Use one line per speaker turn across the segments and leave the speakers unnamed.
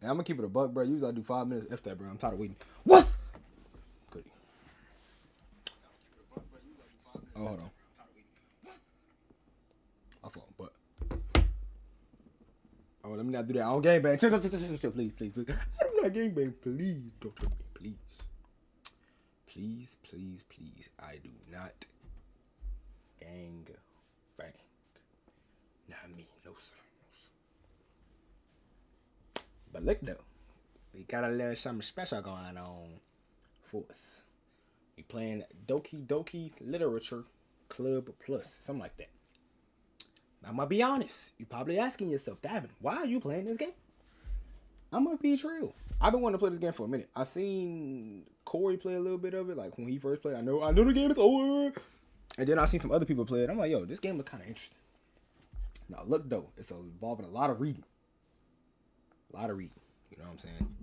And I'm gonna keep it a buck, bro. Usually I do 5 minutes if that, bro. I'm tired of waiting. What's goody? Oh, hold on. I fault, but oh, let me not do that. I don't gangbang. Chill, please, please, please. I do not gangbang. Please, don't touch me, please. Please, please, please. I do not gang bang. Not me, no sir, no sir. But look though, we got a little something special going on for us. We playing Doki Literature Club Plus, something like that. I'm gonna be honest. You probably asking yourself, Davin, why are you playing this game? I'm gonna be true. I've been wanting to play this game for a minute. I seen Corey play a little bit of it, like when he first played. I know the game is over. And then I seen some other people play it. I'm like, yo, this game look kind of interesting. Now look though, it's involving a lot of reading. A lot of reading. You know what I'm saying?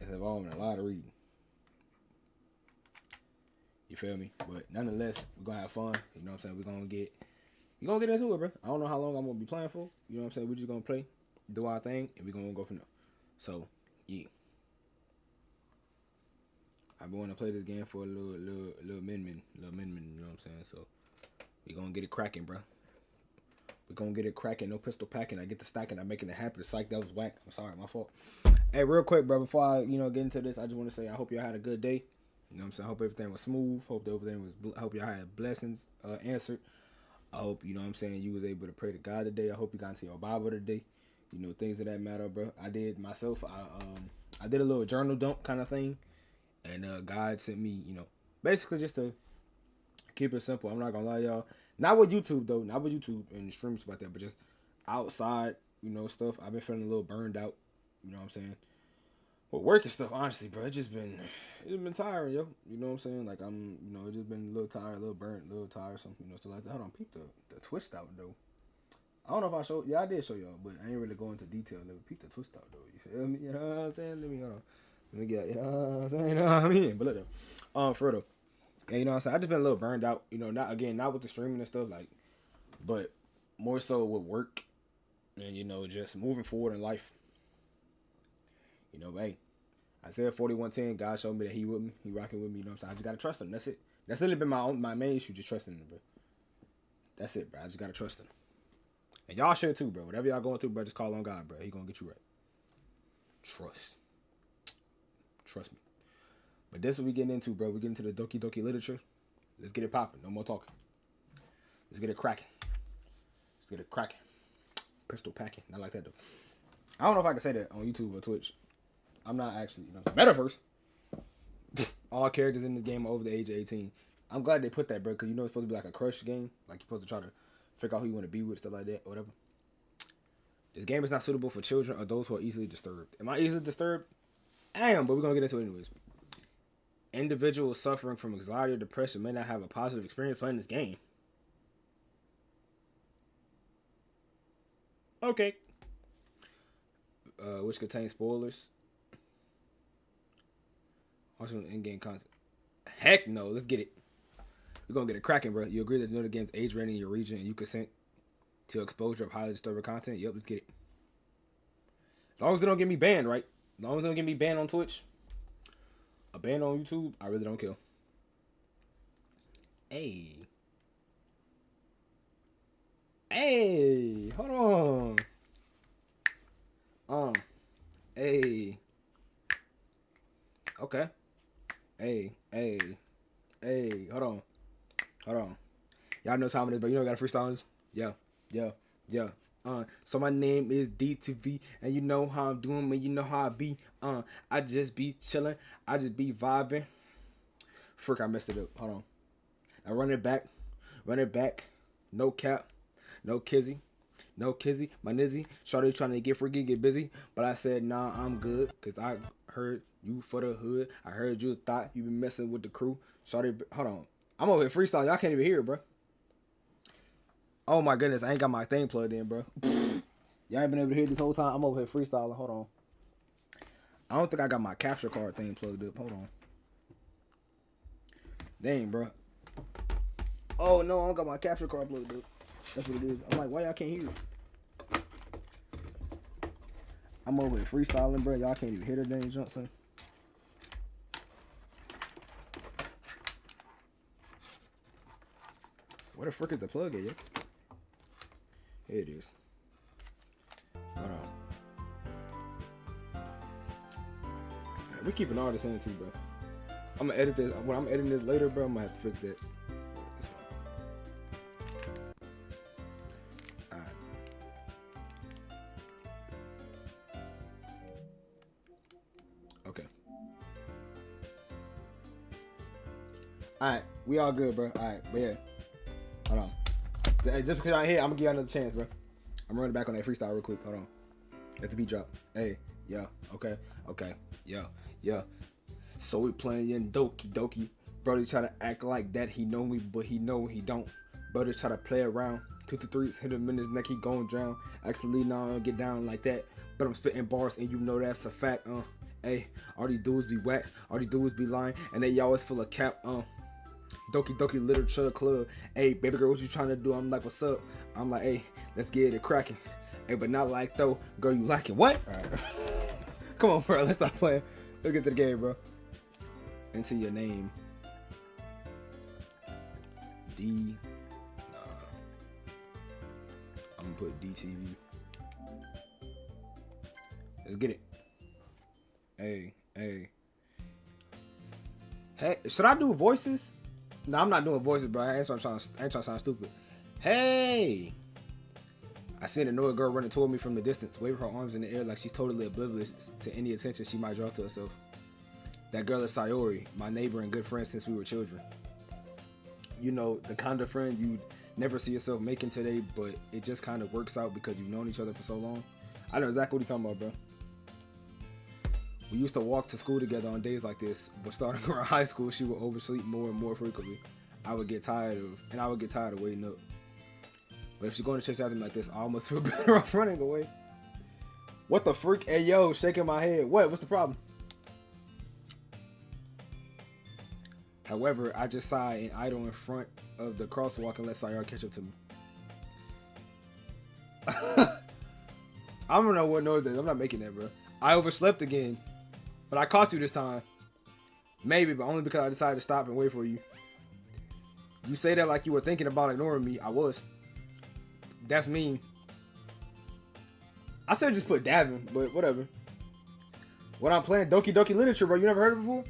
It's involving a lot of reading. You feel me? But nonetheless, we're gonna have fun. You know what I'm saying? We're gonna get into it, bro. I don't know how long I'm gonna be playing for. You know what I'm saying? We're just gonna play, do our thing, and we're gonna go from there. So, yeah. I've been wanting to play this game for a little minute, you know what I'm saying? So, we're gonna get it cracking, bro. We're gonna get it cracking, no pistol packing. I get the stacking, I'm making it happen. The psych, that was whack. I'm sorry, my fault. Hey, real quick, bro, before I, get into this, I just want to say I hope y'all had a good day. You know what I'm saying? I hope everything was smooth. Hope y'all had blessings answered. I hope, you know what I'm saying, you was able to pray to God today. I hope you got into your Bible today. You know, things of that matter, bro. I did myself. I did a little journal dump kind of thing. And God sent me, basically just to keep it simple. I'm not going to lie, y'all. Not with YouTube, though. Not with YouTube and the streams like that. But just outside, stuff. I've been feeling a little burned out. You know what I'm saying? Well, work and stuff, honestly, bro. It's been tiring, yo. You know what I'm saying? Like, it just been a little tired, a little burnt, a little tiresome, stuff like that. Hold on, peep the twist out, though. I don't know if I showed, yeah, I did show y'all, but I ain't really going into detail. Peep the twist out, though. You feel me? You know what I'm saying? Let me get, you know what I'm saying? You know what I mean? But look, though. For real, yeah, you know what I'm saying? I just been a little burned out, not with the streaming and stuff, like, but more so with work and, just moving forward in life. Hey, I said 4110. God showed me that he with me. He rocking with me. You know what I'm saying? I just gotta trust him. That's it. That's literally been my main issue, just trusting him, bro. That's it, bro. I just gotta trust him. And y'all should too, bro. Whatever y'all going through, bro, just call on God, bro. He gonna get you right. Trust me. But this is what we getting into, bro. We getting into the Doki literature. Let's get it popping. No more talking. Let's get it cracking. Pistol packing. Not like that though. I don't know if I can say that on YouTube or Twitch. I'm not actually, Metaverse. All characters in this game are over the age of 18. I'm glad they put that, bro, because it's supposed to be like a crush game. Like, you're supposed to try to figure out who you want to be with, stuff like that, or whatever. This game is not suitable for children or those who are easily disturbed. Am I easily disturbed? I am, but we're going to get into it anyways. Individuals suffering from anxiety or depression may not have a positive experience playing this game. Okay. Which contains spoilers. Also in-game content. Heck no, let's get it. We're gonna get it cracking, bro. You agree that the game's age rating in your region and you consent to exposure of highly disturbing content? Yep, let's get it. As long as they don't get me banned, right? As long as they don't get me banned on Twitch, a ban on YouTube, I really don't care. Hey, hold on. Hey. Okay. Hey, hold on. Y'all know time it is, but I got freestyles. Yeah. So my name is D to V, and you know how I'm doing, man. You know how I be. I just be chilling. I just be vibing. Frick, I messed it up. Hold on. Now run it back. No cap. No kizzy. My nizzy. Shawty trying to get freaky, get busy. But I said, nah, I'm good. Because I heard you for the hood. I heard you thought you been messing with the crew. Shawty, hold on. I'm over here freestyling. Y'all can't even hear it, bro. Oh my goodness. I ain't got my thing plugged in, bro. Y'all ain't been able to hear this whole time. I'm over here freestyling. Hold on. I don't think I got my capture card thing plugged up. Hold on. Dang, bro. Oh, no. I don't got my capture card plugged up. That's what it is. I'm like, why y'all can't hear it? I'm over here freestyling, bro. Y'all can't even hear the dang Johnson. Where the frick is the plug at, yo? Here it is. Hold on. Right, we keeping all this in too, bro. I'm gonna edit this. When I'm editing this later, bro, I'm gonna have to fix that. Alright. Okay. Alright, we all good, bro. Alright, but yeah. Hold on. Hey, just because I'm here, I'm gonna give you another chance, bro. I'm running back on that freestyle real quick. Hold on. Let the beat drop. Hey, yeah, okay, yeah. So we playing Doki. Brody try to act like that he know me, but he know he don't. Brody try to play around. 2 to 3s, hit him in his neck, he gon' drown. Actually, nah, I don't get down like that. But I'm spitting bars and you know that's a fact, Hey, all these dudes be whack, all these dudes be lying, and they always full of cap, Doki Literature Club. Hey, baby girl, what you trying to do? I'm like, what's up? I'm like, hey, let's get it cracking. Hey, but not like though. Girl, you like it. What? All right. Come on, bro. Let's stop playing. Let's get to the game, bro. Enter your name. D. I'm gonna put DTV. Let's get it. Hey. Hey, should I do voices? No, I'm not doing voices, bro. I ain't trying to sound stupid. Hey. I seen a annoyed girl running toward me from the distance, waving her arms in the air like she's totally oblivious to any attention she might draw to herself. That girl is Sayori, my neighbor and good friend since we were children. You know, the kind of friend you'd never see yourself making today, but it just kind of works out because you've known each other for so long. I know exactly what you're talking about, bro. We used to walk to school together on days like this, but starting around high school, she would oversleep more and more frequently. I would get tired of waiting up. But if she's going to chase after me like this, I almost feel better off running away. What the freak? Hey, yo, shaking my head. What? What's the problem? However, I just sigh and idle in front of the crosswalk and let Sayar catch up to me. I don't know what noise that is. I'm not making that, bro. I overslept again. But I caught you this time. Maybe, but only because I decided to stop and wait for you. You say that like you were thinking about ignoring me. I was. That's mean. I said just put Davin, but whatever. What I'm playing, Doki Literature, bro. You never heard it before?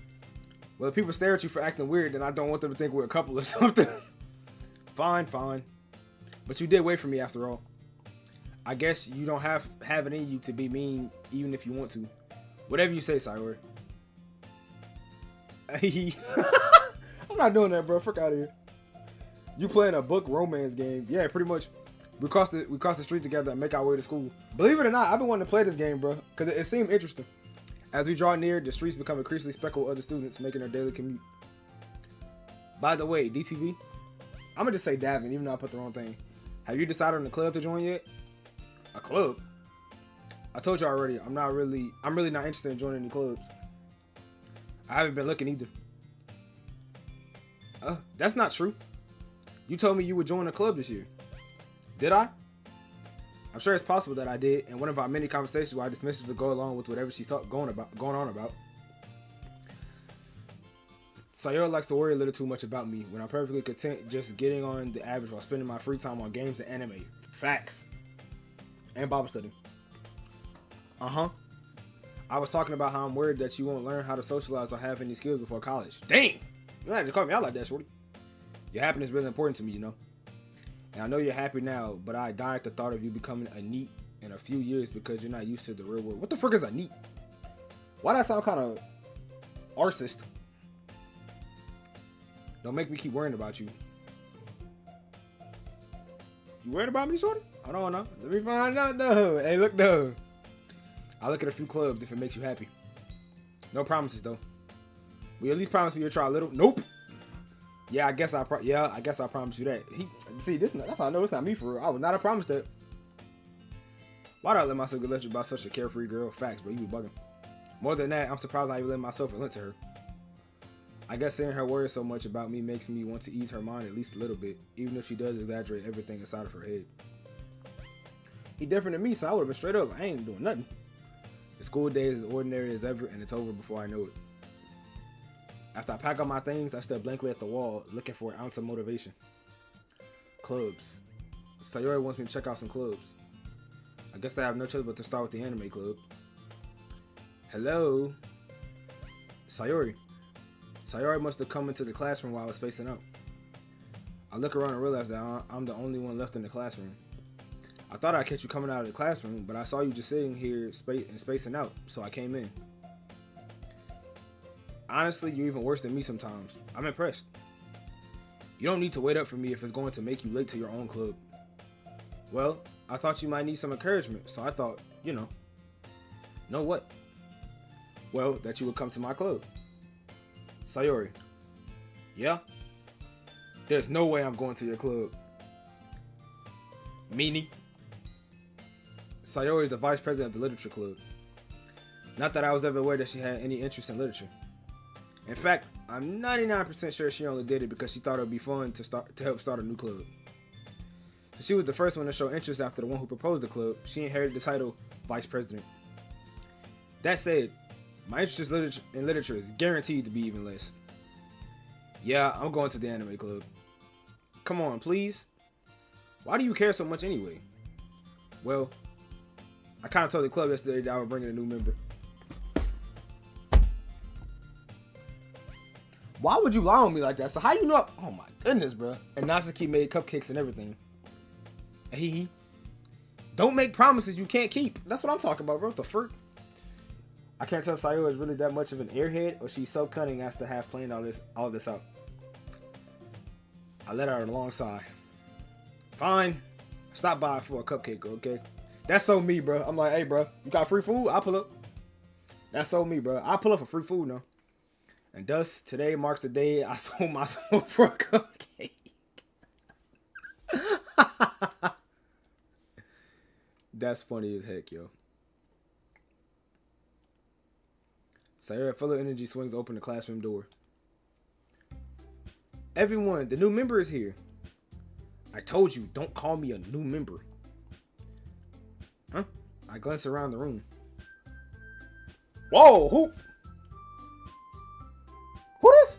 Well, if people stare at you for acting weird, then I don't want them to think we're a couple or something. Fine. But you did wait for me after all. I guess you don't have it in you to be mean, even if you want to. Whatever you say, Sayori. I'm not doing that, bro. Fuck out of here. You playing a book romance game? Yeah, pretty much. We cross the street together and make our way to school. Believe it or not, I've been wanting to play this game, bro, because it seemed interesting. As we draw near, the streets become increasingly speckled with other students making their daily commute. By the way, DTV, I'm gonna just say Davin, even though I put the wrong thing. Have you decided on a club to join yet? A club? I told you already. I'm really not interested in joining any clubs. I haven't been looking either. That's not true. You told me you would join a club this year. Did I? I'm sure it's possible that I did, and one of our many conversations where I dismissed her to go along with whatever she's going on about. Sayori likes to worry a little too much about me when I'm perfectly content just getting on the average while spending my free time on games and anime. Facts. And Bible study. I was talking about how I'm worried that you won't learn how to socialize or have any skills before college. Dang! You don't have to call me out like that, shorty. Your happiness is really important to me, you know. And I know you're happy now, but I die at the thought of you becoming a NEET in a few years because you're not used to the real world. What the frick is a NEET? Why that sound kind of arsist? Don't make me keep worrying about you. You worried about me, shorty? I don't know. Let me find out, though. Hey, look, though. I'll look at a few clubs if it makes you happy. No promises, though. Will you at least promise me you'll try a little? Nope. Yeah, I guess I promise you that. That's how I know it's not me for real. I would not have promised that. Why'd I let myself get elected by such a carefree girl? Facts, bro. You be bugging. More than that, I'm surprised I even let myself relent to her. I guess seeing her worry so much about me makes me want to ease her mind at least a little bit, even if she does exaggerate everything inside of her head. He different than me, so I would have been straight up. I ain't doing nothing. The school day is as ordinary as ever, and it's over before I know it. After I pack up my things, I stare blankly at the wall, looking for an ounce of motivation. Clubs. Sayori wants me to check out some clubs. I guess I have no choice but to start with the anime club. Hello? Sayori. Sayori must have come into the classroom while I was spacing out. I look around and realize that I'm the only one left in the classroom. I thought I'd catch you coming out of the classroom, but I saw you just sitting here spacing out, so I came in. Honestly, you're even worse than me sometimes. I'm impressed. You don't need to wait up for me if it's going to make you late to your own club. Well, I thought you might need some encouragement, so I thought, know what? Well, that you would come to my club. Sayori. Yeah? There's no way I'm going to your club. Meanie. Sayori is the vice president of the literature club. Not that I was ever aware that she had any interest in literature. In fact, I'm 99% sure she only did it because she thought it would be fun to help start a new club. So she was the first one to show interest after the one who proposed the club. She inherited the title vice president. That said, my interest in literature is guaranteed to be even less. Yeah, I'm going to the anime club. Come on, please. Why do you care so much anyway? Well, I kind of told the club yesterday that I would bring in a new member. Why would you lie on me like that? So how you know? Oh my goodness, bro. And Natsuki made cupcakes and everything. Hee. Don't make promises you can't keep. That's what I'm talking about, bro. What the frick? I can't tell if Sayori is really that much of an airhead or she's so cunning as to have planned all this out. I let out a long sigh. Fine. Stop by for a cupcake, okay? That's so me, bro. I'm like, hey, bro, you got free food? I'll pull up. That's so me, bro. I'll pull up for free food now. And thus, today marks the day I sold my soul for a cupcake. That's funny as heck, yo. Sayori, full of energy, swings open the classroom door. Everyone, the new member is here. I told you, don't call me a new member. Huh? I glance around the room. Whoa, who this?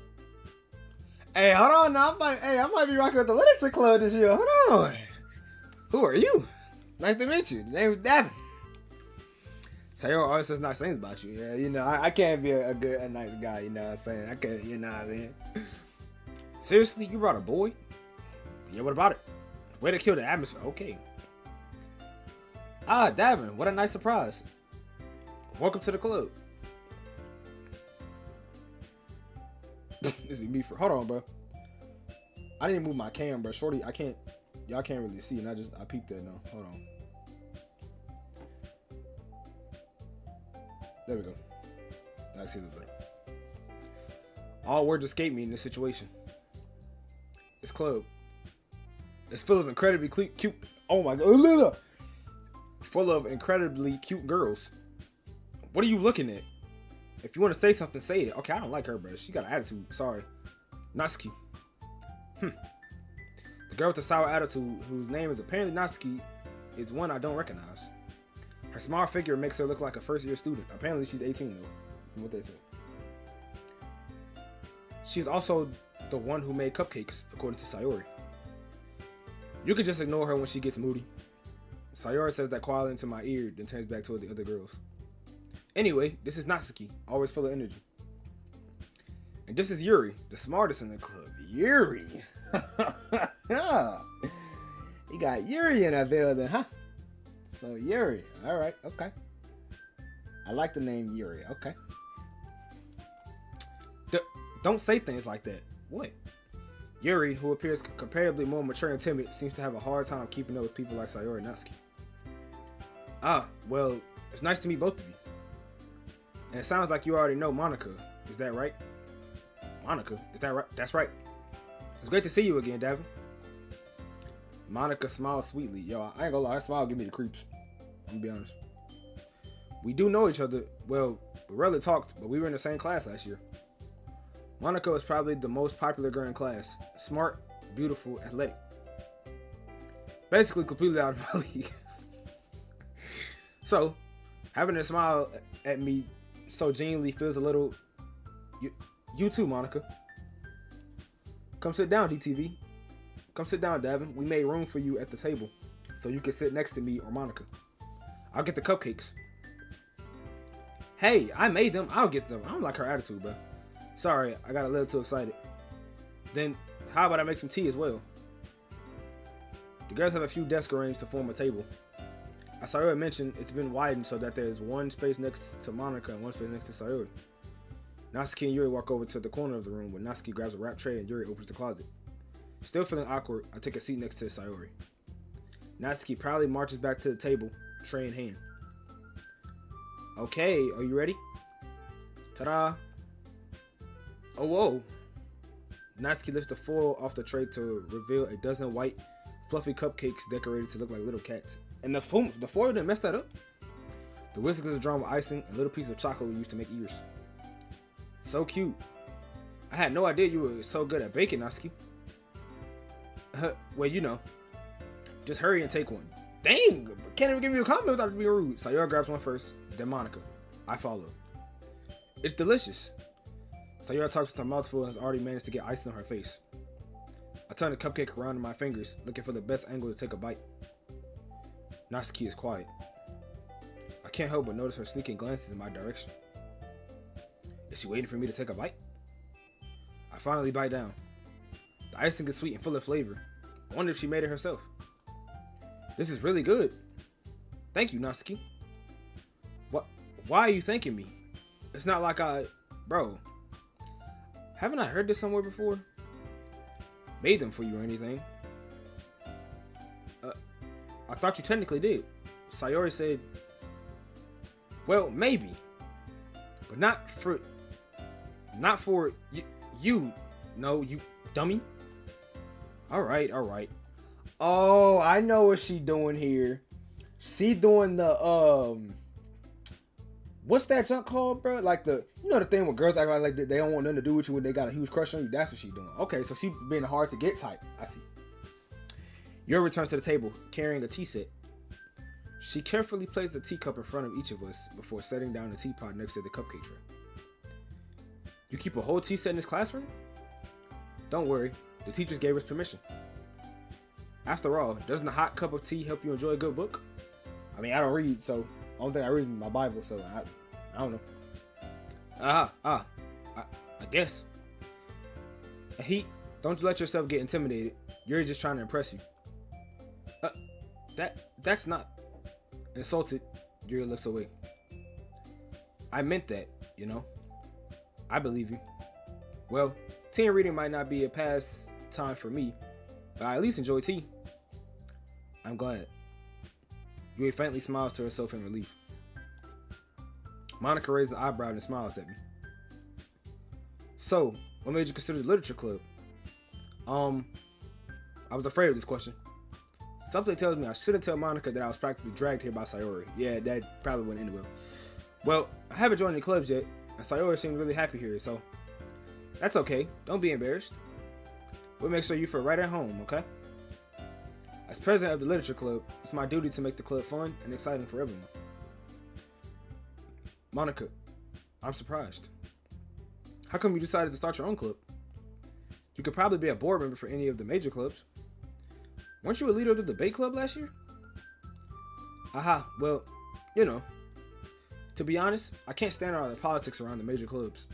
Hey, hold on now. I might be rocking with the literature club this year. Hold on. Who are you? Nice to meet you. The name is Davin. Sayori always says nice things about you. Yeah, I can't be a nice guy, you know what I'm saying? I can't, you know what I mean? Seriously, you brought a boy? Yeah, what about it? Way to kill the atmosphere. Okay. Ah, Davin, what a nice surprise. Welcome to the club. This be me for. Hold on, bro. I didn't move my cam, bro. Shorty, I can't. Y'all can't really see, and I peeped that now. Hold on. There we go. I see this better. All words escape me in this situation. This club. It's full of incredibly cute. Oh my god. Full of incredibly cute girls. What are you looking at? If you want to say something, say it. Okay, I don't like her, bro. She got an attitude. Sorry. Natsuki. The girl with the sour attitude, whose name is apparently Natsuki, is one I don't recognize. Her small figure makes her look like a first-year student. Apparently, she's 18, though, from what they said. She's also the one who made cupcakes, according to Sayori. You can just ignore her when she gets moody. Sayori says that quietly into my ear, then turns back toward the other girls. Anyway, this is Natsuki, always full of energy. And this is Yuri, the smartest in the club. Yuri! You got Yuri in that building, huh? So Yuri, alright, okay. I like the name Yuri, okay. Don't say things like that. What? Yuri, who appears comparatively more mature and timid, seems to have a hard time keeping up with people like Sayori and Natsuki. Ah, well, it's nice to meet both of you. And it sounds like you already know Monica. Is that right? Monica? Is that right? That's right. It's great to see you again, Davin. Monica smiles sweetly. Yo, I ain't gonna lie, her smile give me the creeps. I'm gonna be honest. We do know each other. Well, we rarely talked, but we were in the same class last year. Monica was probably the most popular girl in class. Smart, beautiful, athletic. Basically completely out of my league. So, Having her smile at me so genuinely feels a little... You too, Monica. Come sit down, DTV. Come sit down, Davin. We made room for you at the table, so you can sit next to me or Monica. I'll get the cupcakes. Hey, I made them. I'll get them. I don't like her attitude, bro. Sorry, I got a little too excited. Then, how about I make some tea as well? The girls have a few desks arranged to form a table. As Sayori mentioned, it's been widened so that there's one space next to Monica and one space next to Sayori. Natsuki and Yuri walk over to the corner of the room where Natsuki grabs a wrap tray and Yuri opens the closet. Still feeling awkward, I take a seat next to Sayori. Natsuki proudly marches back to the table, tray in hand. Okay, are you ready? Ta-da! Oh, whoa! Natsuki lifts the foil off the tray to reveal a dozen white, fluffy cupcakes decorated to look like little cats. And the foil didn't mess that up? The whiskers are drawn with icing and little pieces of chocolate we used to make ears. So cute. I had no idea you were so good at baking, Natsuki. Well, you know. Just hurry and take one. Dang! Can't even give you a compliment without being rude. Sayori grabs one first, then Monica. I follow. It's delicious. Sayori talks with her mouth full and has already managed to get ice on her face. I turn the cupcake around in my fingers, looking for the best angle to take a bite. Natsuki is quiet. I can't help but notice her sneaking glances in my direction. Is she waiting for me to take a bite? I finally bite down. The icing is sweet and full of flavor. I wonder if she made it herself. This is really good. Thank you, Natsuki. What? Why are you thanking me? It's not like Bro. Haven't I heard this somewhere before? Made them for you or anything? I thought you technically did. Sayori said... Well, maybe. But not for you. No, you dummy. Alright. Oh, I know what she doing here. She doing the, what's that junk called, bro? Like the thing where girls act like they don't want nothing to do with you when they got a huge crush on you. That's what she doing. Okay, so she being hard to get type. I see. Yuri returns to the table, carrying a tea set. She carefully places a teacup in front of each of us before setting down the teapot next to the cupcake tray. You keep a whole tea set in this classroom? Don't worry, the teachers gave us permission. After all, doesn't a hot cup of tea help you enjoy a good book? I mean, I don't read, so the only thing I read is my Bible, so I don't know. I guess. Heat, don't you let yourself get intimidated. You're just trying to impress you. That's not... Insulted, Yuri looks away. I meant that, you know. I believe you. Well, tea and reading might not be a pastime for me, but I at least enjoy tea. I'm glad. Yuri faintly smiles to herself in relief. Monica raises an eyebrow and smiles at me. So, what made you consider the literature club? I was afraid of this question. Something tells me I shouldn't tell Monica that I was practically dragged here by Sayori. Yeah, that probably wouldn't end well. Well, I haven't joined any clubs yet, and Sayori seemed really happy here, so that's okay. Don't be embarrassed. We'll make sure you feel right at home, okay? As president of the literature club, it's my duty to make the club fun and exciting for everyone. Monica, I'm surprised. How come you decided to start your own club? You could probably be a board member for any of the major clubs. Weren't you a leader of the debate club last year? Aha, well, you know. To be honest, I can't stand all the politics around the major clubs.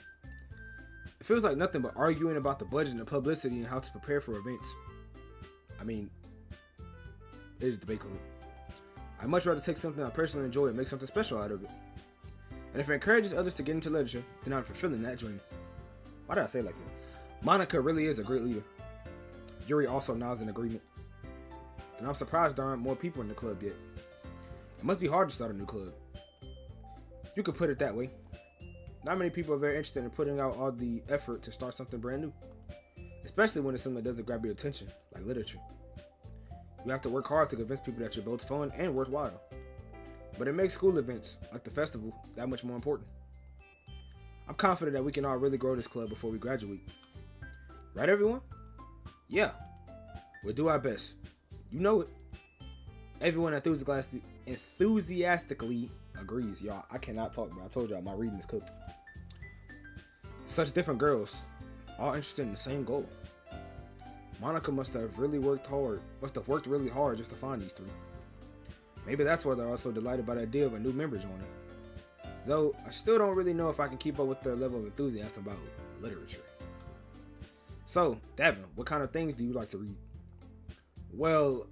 It feels like nothing but arguing about the budget and the publicity and how to prepare for events. I mean, it is a debate club. I'd much rather take something I personally enjoy and make something special out of it. And if it encourages others to get into literature, then I'm fulfilling that dream. Why did I say it like that? Monica really is a great leader. Yuri also nods in agreement. And I'm surprised there aren't more people in the club yet. It must be hard to start a new club. You could put it that way. Not many people are very interested in putting out all the effort to start something brand new. Especially when it's something that doesn't grab your attention, like literature. You have to work hard to convince people that you're both fun and worthwhile. But it makes school events, like the festival, that much more important. I'm confident that we can all really grow this club before we graduate. Right, everyone? Yeah. We'll do our best. You know it. Everyone enthusiastically agrees. Y'all, I cannot talk, bro. I told y'all my reading is cooked. Such different girls, all interested in the same goal. Monica must have worked really hard just to find these three. Maybe that's why they're all so delighted by the idea of a new member joining. Though, I still don't really know if I can keep up with their level of enthusiasm about literature. So, Davin, what kind of things do you like to read? Well,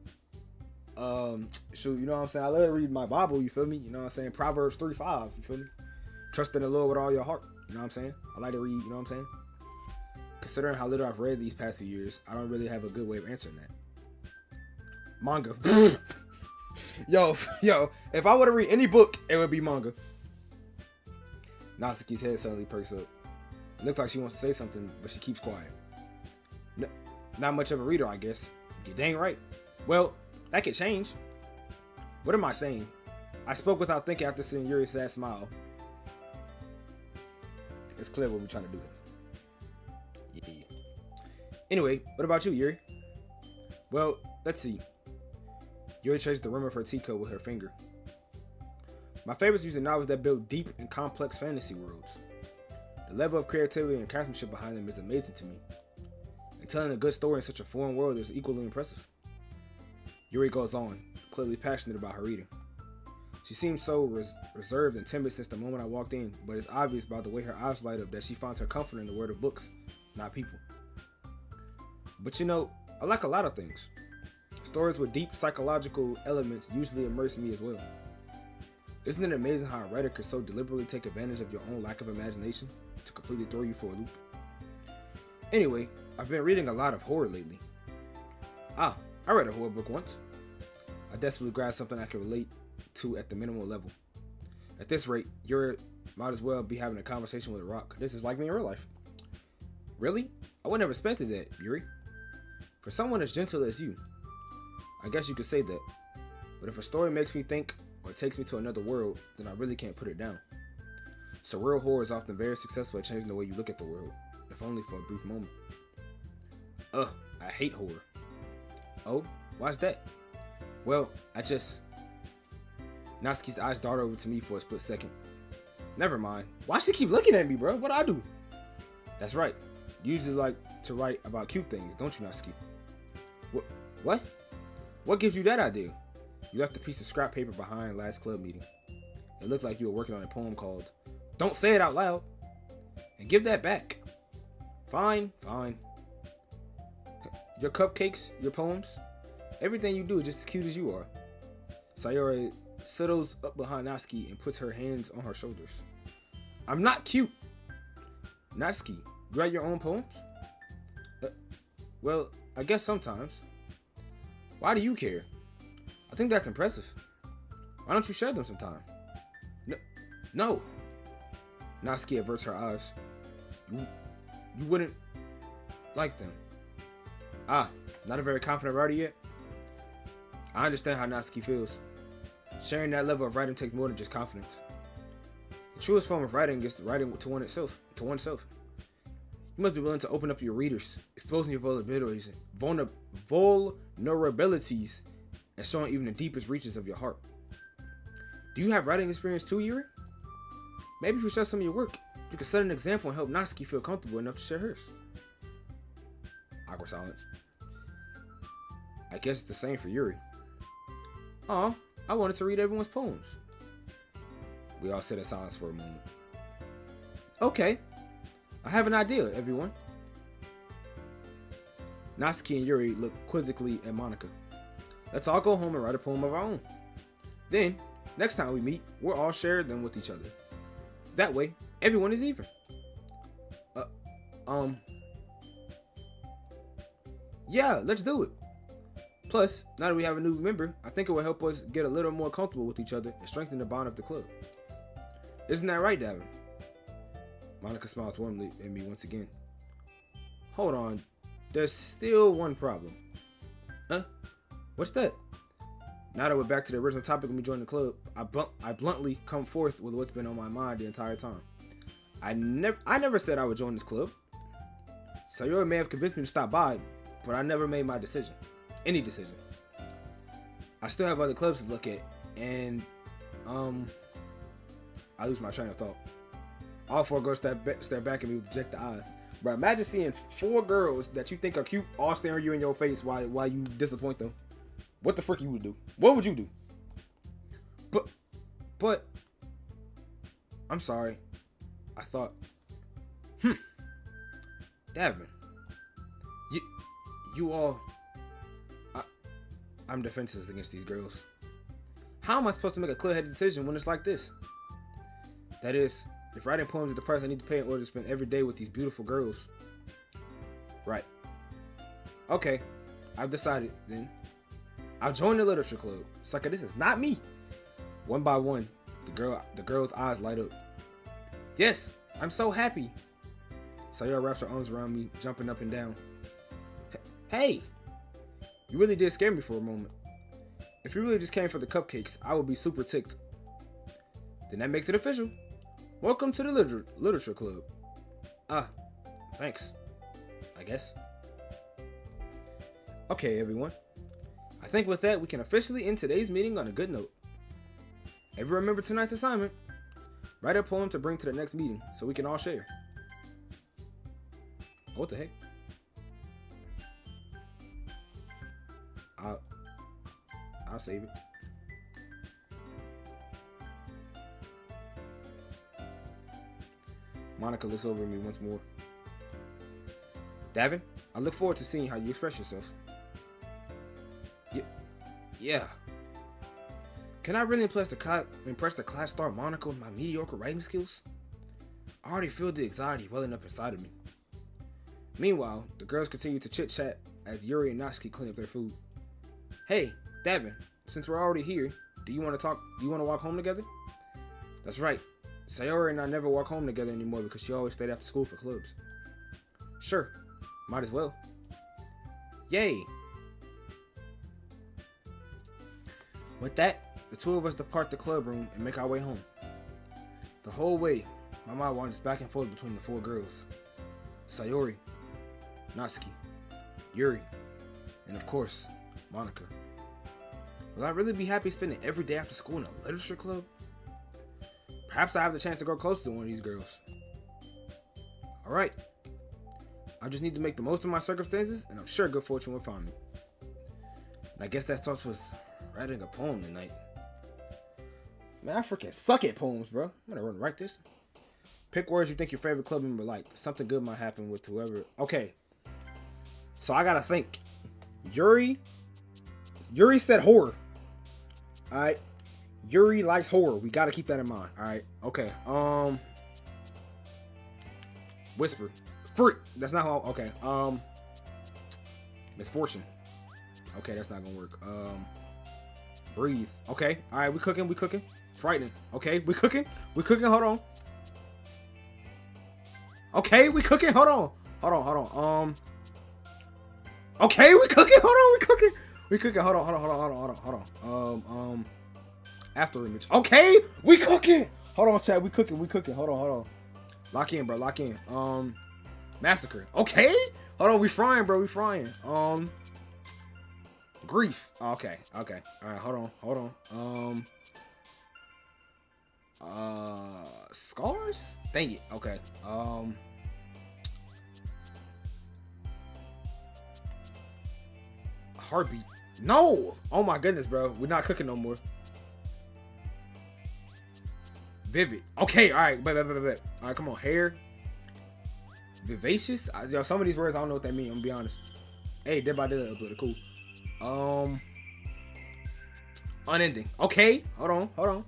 shoot, you know what I'm saying? I love to read my Bible, you feel me? You know what I'm saying? Proverbs 3:5, you feel me? Trust in the Lord with all your heart, you know what I'm saying? I like to read, you know what I'm saying? Considering how little I've read these past few years, I don't really have a good way of answering that. Manga. yo, if I were to read any book, it would be manga. Natsuki's head suddenly perks up. It looks like she wants to say something, but she keeps quiet. Not much of a reader, I guess. You're dang right. Well, that could change. What am I saying? I spoke without thinking after seeing Yuri's sad smile. It's clear what we're trying to do here. Yeah. Anyway, what about you, Yuri? Well, let's see. Yuri traced the rim of her teacup with her finger. My favorites usually novels that build deep and complex fantasy worlds. The level of creativity and craftsmanship behind them is amazing to me. And telling a good story in such a foreign world is equally impressive. Yuri goes on, clearly passionate about her reading. She seems so reserved and timid since the moment I walked in, but it's obvious by the way her eyes light up that she finds her comfort in the world of books, not people. But you know, I like a lot of things. Stories with deep psychological elements usually immerse me as well. Isn't it amazing how a writer could so deliberately take advantage of your own lack of imagination to completely throw you for a loop? Anyway, I've been reading a lot of horror lately. I read a horror book once. I desperately grabbed something I could relate to at the minimal level. At this rate, you might as well be having a conversation with a rock. This is like me in real life. Really? I would never expected that, Yuri. For someone as gentle as you, I guess you could say that. But if a story makes me think or takes me to another world, then I really can't put it down. Surreal horror is often very successful at changing the way you look at the world, if only for a brief moment. I hate horror. Oh, why's that? Well, Natsuki's eyes dart over to me for a split second. Never mind. Why she keep looking at me, bro? What'd I do? That's right. You usually like to write about cute things, don't you, Natsuki? What? What gives you that idea? You left a piece of scrap paper behind last club meeting. It looked like you were working on a poem called Don't Say It Out Loud. And give that back. Fine. Your cupcakes, your poems, everything you do is just as cute as you are. Sayori settles up behind Natsuki and puts her hands on her shoulders. I'm not cute. Natsuki, you write your own poems? Well, I guess sometimes. Why do you care? I think that's impressive. Why don't you share them sometime? No. Natsuki averts her eyes. You wouldn't like them. Not a very confident writer yet? I understand how Natsuki feels. Sharing that level of writing takes more than just confidence. The truest form of writing is writing to oneself. You must be willing to open up your readers, exposing your vulnerabilities, and showing even the deepest reaches of your heart. Do you have writing experience too, Yuri? Maybe if you share some of your work, you can set an example and help Natsuki feel comfortable enough to share hers. Awkward silence. I guess it's the same for Yuri. I wanted to read everyone's poems. We all sit in silence for a moment. Okay, I have an idea, everyone. Natsuki and Yuri look quizzically at Monica. Let's all go home and write a poem of our own. Then, next time we meet, we'll all share them with each other. That way, everyone is even. Yeah, let's do it. Plus, now that we have a new member, I think it will help us get a little more comfortable with each other and strengthen the bond of the club. Isn't that right, Davin? Monica smiles warmly at me once again. Hold on, there's still one problem. Huh? What's that? Now that we're back to the original topic of me joining the club, I bluntly come forth with what's been on my mind the entire time. I never said I would join this club. Sayori may have convinced me to stop by, but I never made my decision. Any decision. I still have other clubs to look at, and I lose my train of thought. All 4 girls step back at me with dejected eyes. Bro, imagine seeing 4 girls that you think are cute all staring you in your face while you disappoint them. What the frick you would do? What would you do? But, I'm sorry. I thought, Davin, you all, I'm defenseless against these girls. How am I supposed to make a clear-headed decision when it's like this? That is, if writing poems is the price I need to pay in order to spend every day with these beautiful girls. Right. Okay, I've decided then. I'll join the literature club. Sucker, this is not me. One by one, the girl's eyes light up. Yes, I'm so happy. Sayori wraps her arms around me, jumping up and down. Hey, you really did scare me for a moment. If you really just came for the cupcakes, I would be super ticked. Then that makes it official. Welcome to the literature club. Thanks. I guess. Okay, everyone. I think with that, we can officially end today's meeting on a good note. Everyone remember tonight's assignment? Write a poem to bring to the next meeting so we can all share. What the heck? I'll save it. Monica looks over at me once more. Davin, I look forward to seeing how you express yourself. Yeah. Can I really impress the class star Monica with my mediocre writing skills? I already feel the anxiety welling up inside of me. Meanwhile, the girls continue to chit-chat as Yuri and Natsuki clean up their food. Hey, Davin, since we're already here, do you want to talk? Do you want to walk home together? That's right. Sayori and I never walk home together anymore because she always stayed after school for clubs. Sure, might as well. Yay! With that, the 2 of us depart the club room and make our way home. The whole way, my mind wanders back and forth between the 4 girls. Sayori, Natsuki, Yuri, and of course, Monica. Will I really be happy spending every day after school in a literature club? Perhaps I have the chance to grow close to one of these girls. Alright. I just need to make the most of my circumstances, and I'm sure good fortune will find me. And I guess that starts with writing a poem tonight. Man, I freaking suck at poems, bro. I'm gonna write this. Pick words you think your favorite club member like. Something good might happen with whoever. Okay. So I gotta think. Yuri said horror. Alright. Yuri likes horror. We gotta keep that in mind. Alright. Okay. Whisper. Freak. That's not how. Okay. Misfortune. Okay, that's not gonna work. Breathe. Okay. Alright, we cooking. Frightening. Okay, we cooking. Hold on. Okay, we cooking. Hold on. Okay, we cooking. Hold on. After image. Okay, we cooking. Hold on, Chad. We cooking. Hold on. Lock in, bro. Massacre. Okay. Hold on. We frying, bro. Grief. Okay. All right. Hold on. Scars. Dang it. Okay. Heartbeat. No. Oh my goodness, bro. We're not cooking no more. Vivid. Okay. All right. Bet. All right. Come on. Hair. Vivacious. Yo, some of these words I don't know what they mean. I'm gonna be honest. Hey, Dead by Daylight uploaded. Cool. Unending. Okay. Hold on.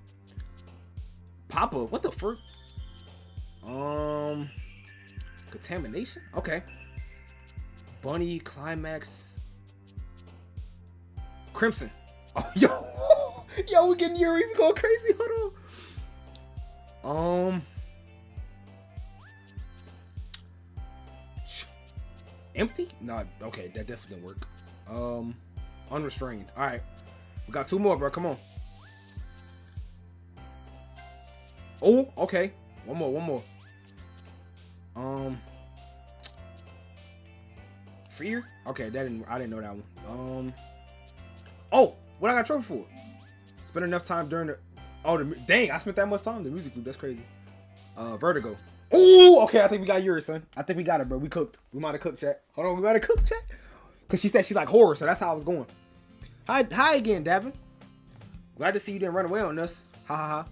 Papa. What the frick? Contamination. Okay. Bunny. Climax. Crimson. Oh, yo, we getting Yuri. We going crazy. Hold on. Empty? Nah, okay, that definitely didn't work. Unrestrained. Alright. We got 2 more, bro. Come on. Oh, okay. One more. Fear? Okay, I didn't know that one. Oh, what I got trouble for? Spend enough time during the Oh, dang! I spent that much time in the music group. That's crazy. Vertigo. Oh, okay. I think we got yours, son. I think we got it, bro. We cooked. We might have cooked, chat. Hold on, we might have cooked, chat. Cause she said she like horror, so that's how I was going. Hi again, Davin. Glad to see you didn't run away on us. Ha ha ha.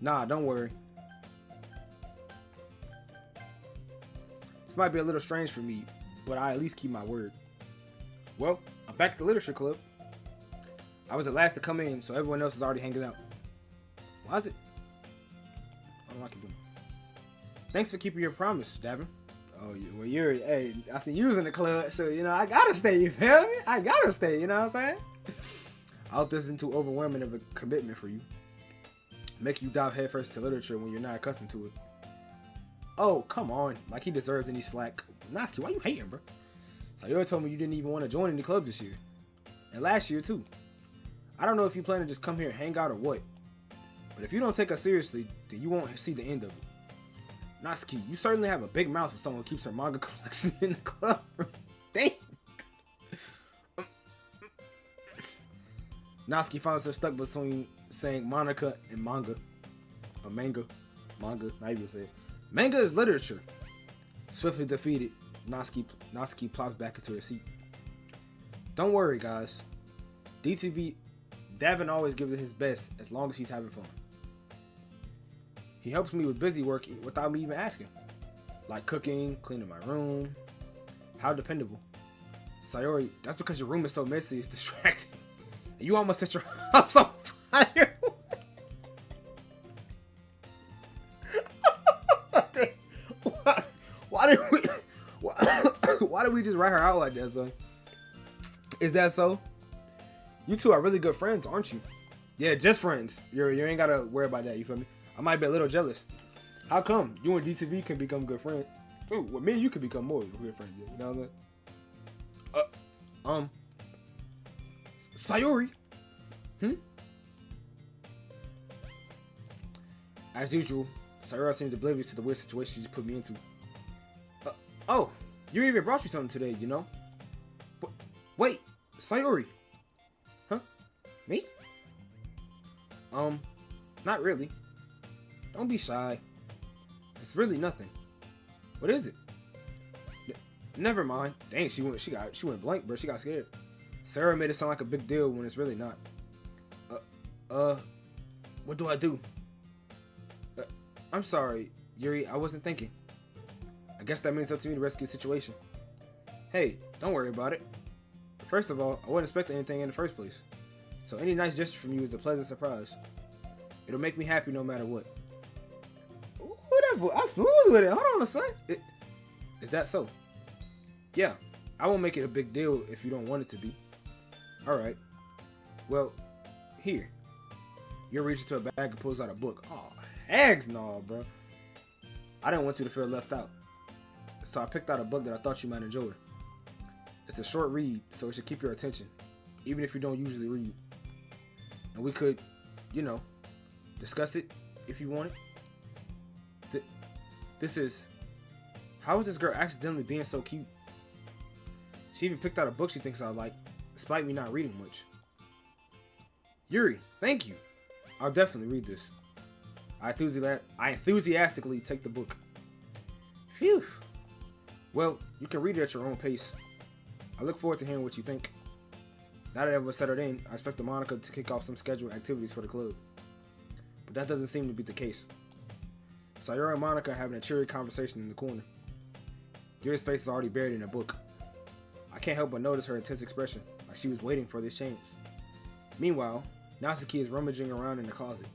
Nah, don't worry. This might be a little strange for me, but I at least keep my word. Well, I'm back at the literature club. I was the last to come in, so everyone else is already hanging out. Why is it? I don't like it. Thanks for keeping your promise, Davin. Oh, well, hey, I see you in the club, so, you know, I gotta stay, you feel me? I gotta stay, you know what I'm saying? I hope this isn't too overwhelming of a commitment for you. Make you dive headfirst to literature when you're not accustomed to it. Oh, come on. Like he deserves any slack. Natsuki, why you hating, bro? Sayori told me you didn't even want to join any clubs this year. And last year, too. I don't know if you plan to just come here and hang out or what. But if you don't take us seriously, then you won't see the end of it. Natsuki, you certainly have a big mouth for someone who keeps her manga collection in the club. Dang. Natsuki finds herself stuck between saying Monica and manga. Or manga. Manga. Maybe you'll say it. Manga is literature. Swiftly defeated, Natsuki plops back into her seat. Don't worry, guys. Davin always gives it his best as long as he's having fun. He helps me with busy work without me even asking. Like cooking, cleaning my room. How dependable. Sayori, that's because your room is so messy, it's distracting. And you almost set your house on fire. Why did we just write her out like that, son? Is that so? You two are really good friends, aren't you? Yeah, just friends. You ain't gotta worry about that, you feel me? I might be a little jealous. How come? You and DTV can become good friends. Dude, with me, you can become more good friends. You know what I'm saying? Sayori? As usual, Sayori seems oblivious to the weird situation she just put me into. Oh, you even brought you something today, you know? But, wait, Sayori. Huh? Me? Not really. Don't be shy. It's really nothing. What is it? Never mind. Dang, she went blank, bro. She got scared. Sarah made it sound like a big deal when it's really not. What do I do? I'm sorry, Yuri. I wasn't thinking. I guess that means it's up to me to rescue the situation. Hey, don't worry about it. First of all, I wasn't expecting anything in the first place. So any nice gesture from you is a pleasant surprise. It'll make me happy no matter what. Whatever, I'm smooth with it. Hold on, son. Is that so? Yeah, I won't make it a big deal if you don't want it to be. Alright. Well, here. You're reaching to a bag and pulls out a book. Oh, heck no, bro. I didn't want you to feel left out. So I picked out a book that I thought you might enjoy. It's a short read, so it should keep your attention, even if you don't usually read. And we could, you know, discuss it if you want it. This is... How is this girl accidentally being so cute? She even picked out a book she thinks I like, despite me not reading much. Yuri, thank you. I'll definitely read this. I enthusiastically take the book. Phew. Well, you can read it at your own pace. I look forward to hearing what you think. Now that everyone's settled in, I expect Monica to kick off some scheduled activities for the club. But that doesn't seem to be the case. Sayori and Monica are having a cheery conversation in the corner. Yuri's face is already buried in a book. I can't help but notice her intense expression, like she was waiting for this chance. Meanwhile, Natsuki is rummaging around in the closet.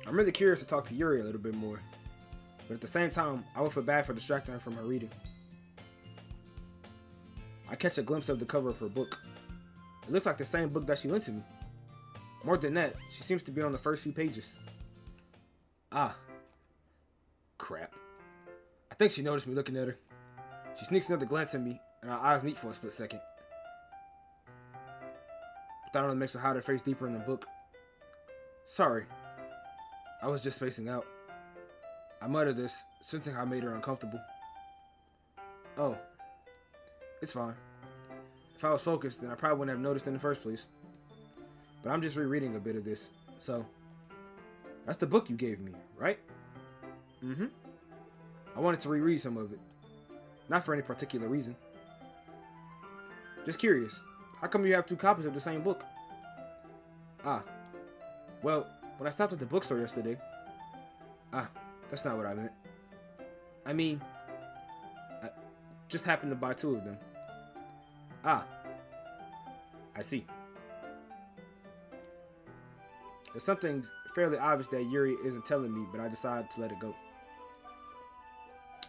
I'm really curious to talk to Yuri a little bit more, but at the same time, I would feel bad for distracting her from her reading. I catch a glimpse of the cover of her book. It looks like the same book that she lent to me. More than that, she seems to be on the first few pages. Ah. Crap. I think she noticed me looking at her. She sneaks another glance at me, and our eyes meet for a split second. But that only makes her hide her face deeper in the book. Sorry. I was just spacing out. I muttered this, sensing how I made her uncomfortable. Oh. It's fine. If I was focused, then I probably wouldn't have noticed in the first place. but I'm just rereading a bit of this. So, that's the book you gave me, right? Mm-hmm. I wanted to reread some of it. Not for any particular reason. Just curious. How come you have 2 copies of the same book? Ah. Well, when I stopped at the bookstore yesterday... Ah, that's not what I meant. I mean... I just happened to buy 2 of them. Ah. I see. There's something fairly obvious that Yuri isn't telling me, but I decided to let it go.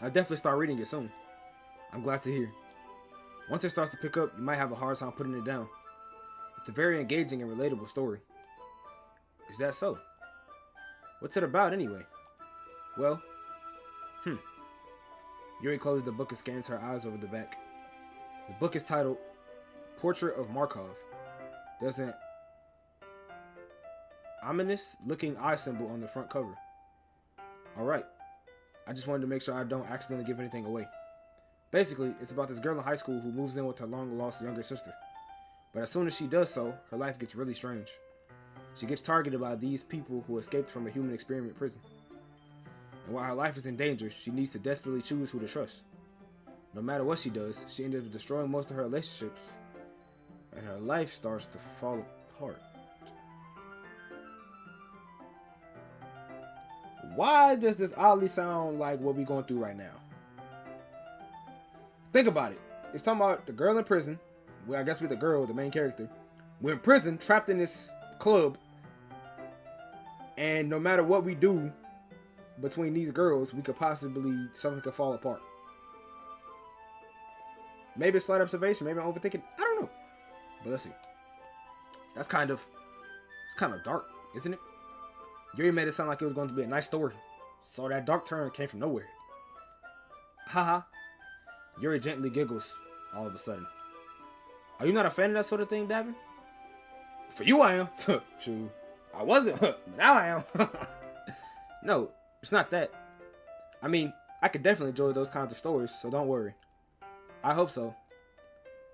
I'll definitely start reading it soon. I'm glad to hear. Once it starts to pick up, you might have a hard time putting it down. It's a very engaging and relatable story. Is that so? What's it about anyway? Well, Yuri closes the book and scans her eyes over the back. The book is titled Portrait of Markov. There's an ominous looking eye symbol on the front cover. Alright. I just wanted to make sure I don't accidentally give anything away. Basically, it's about this girl in high school who moves in with her long-lost younger sister. But as soon as she does so, her life gets really strange. She gets targeted by these people who escaped from a human experiment prison. And while her life is in danger, she needs to desperately choose who to trust. No matter what she does, she ends up destroying most of her relationships, and her life starts to fall apart. Why does this oddly sound like what we're going through right now? Think about it. It's talking about the girl in prison. Well, I guess we're the girl, the main character. We're in prison, trapped in this club. And no matter what we do between these girls, we could possibly, something could fall apart. Maybe it's slight observation. Maybe I'm overthinking. I don't know. But let's see. It's kind of dark, isn't it? Yuri made it sound like it was going to be a nice story. So that dark turn came from nowhere. Haha. Yuri gently giggles all of a sudden. Are you not a fan of that sort of thing, Davin? For you, I am. Shoot. I wasn't, but now I am. No, it's not that. I mean, I could definitely enjoy those kinds of stories, so don't worry. I hope so.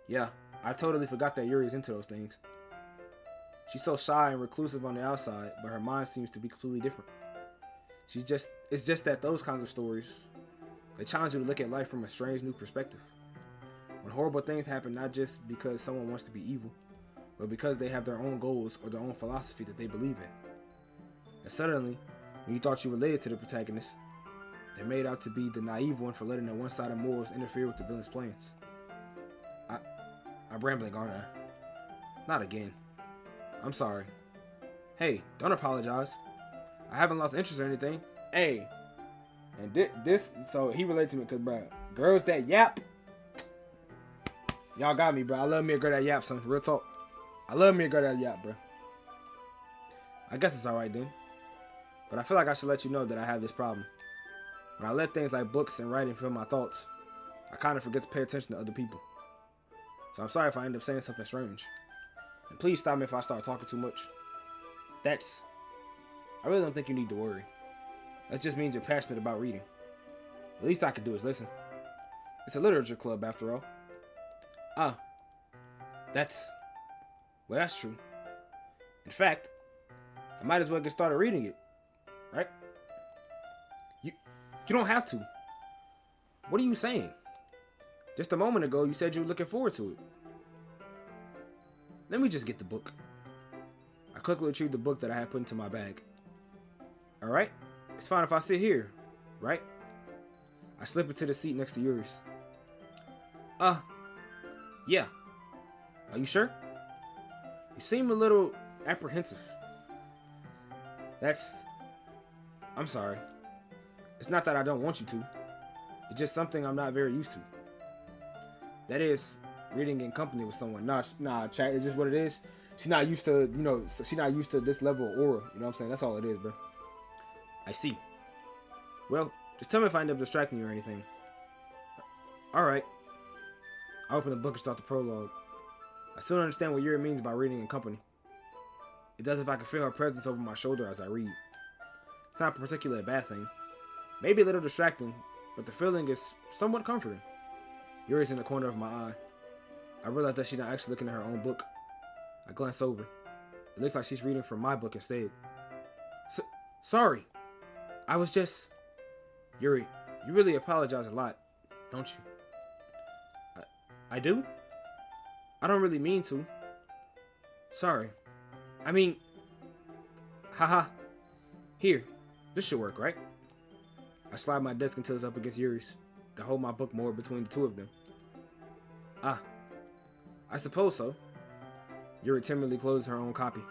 Yeah, I totally forgot that Yuri's into those things. She's so shy and reclusive on the outside, but her mind seems to be completely different. It's just that those kinds of stories, they challenge you to look at life from a strange new perspective. When horrible things happen, not just because someone wants to be evil, but because they have their own goals or their own philosophy that they believe in. And suddenly, when you thought you related to the protagonist, they're made out to be the naive one for letting their one-sided morals interfere with the villain's plans. I'm rambling, aren't I? Not again. I'm sorry. Hey, don't apologize. I haven't lost interest or anything. Hey, and so he related to me because, bro, girls that yap, y'all got me, bro. I love me a girl that yap, son. Real talk. I love me a girl that yap, bro. I guess it's alright then. But I feel like I should let you know that I have this problem. When I let things like books and writing fill my thoughts, I kind of forget to pay attention to other people. So I'm sorry if I end up saying something strange. And please stop me if I start talking too much. I really don't think you need to worry. That just means you're passionate about reading. The least I could do is listen. It's a literature club after all. Well, that's true. In fact, I might as well get started reading it. Right? You don't have to. What are you saying? Just a moment ago, you said you were looking forward to it. Let me just get the book. I quickly retrieved the book that I had put into my bag. Alright? It's fine if I sit here, right? I slip into the seat next to yours. Yeah. Are you sure? You seem a little apprehensive. I'm sorry. It's not that I don't want you to. It's just something I'm not very used to. That is, reading in company with someone. Nah, chat, it's just what it is. She's not used to, she's not used to this level of aura. You know what I'm saying? That's all it is, bro. I see. Well, just tell me if I end up distracting you or anything. Alright. I open the book and start the prologue. I still don't understand what Yuri means by reading in company. It does if I can feel her presence over my shoulder as I read. It's not particularly a bad thing. Maybe a little distracting, but the feeling is somewhat comforting. Yuri's in the corner of my eye. I realize that she's not actually looking at her own book. I glance over. It looks like she's reading from my book instead. Sorry. I was just... Yuri, you really apologize a lot, don't you? I do? I don't really mean to. Sorry. I mean... Haha. Here. This should work, right? I slide my desk until it's up against Yuri's to hold my book more between the two of them. Ah. I suppose so. Yuri timidly closes her own copy.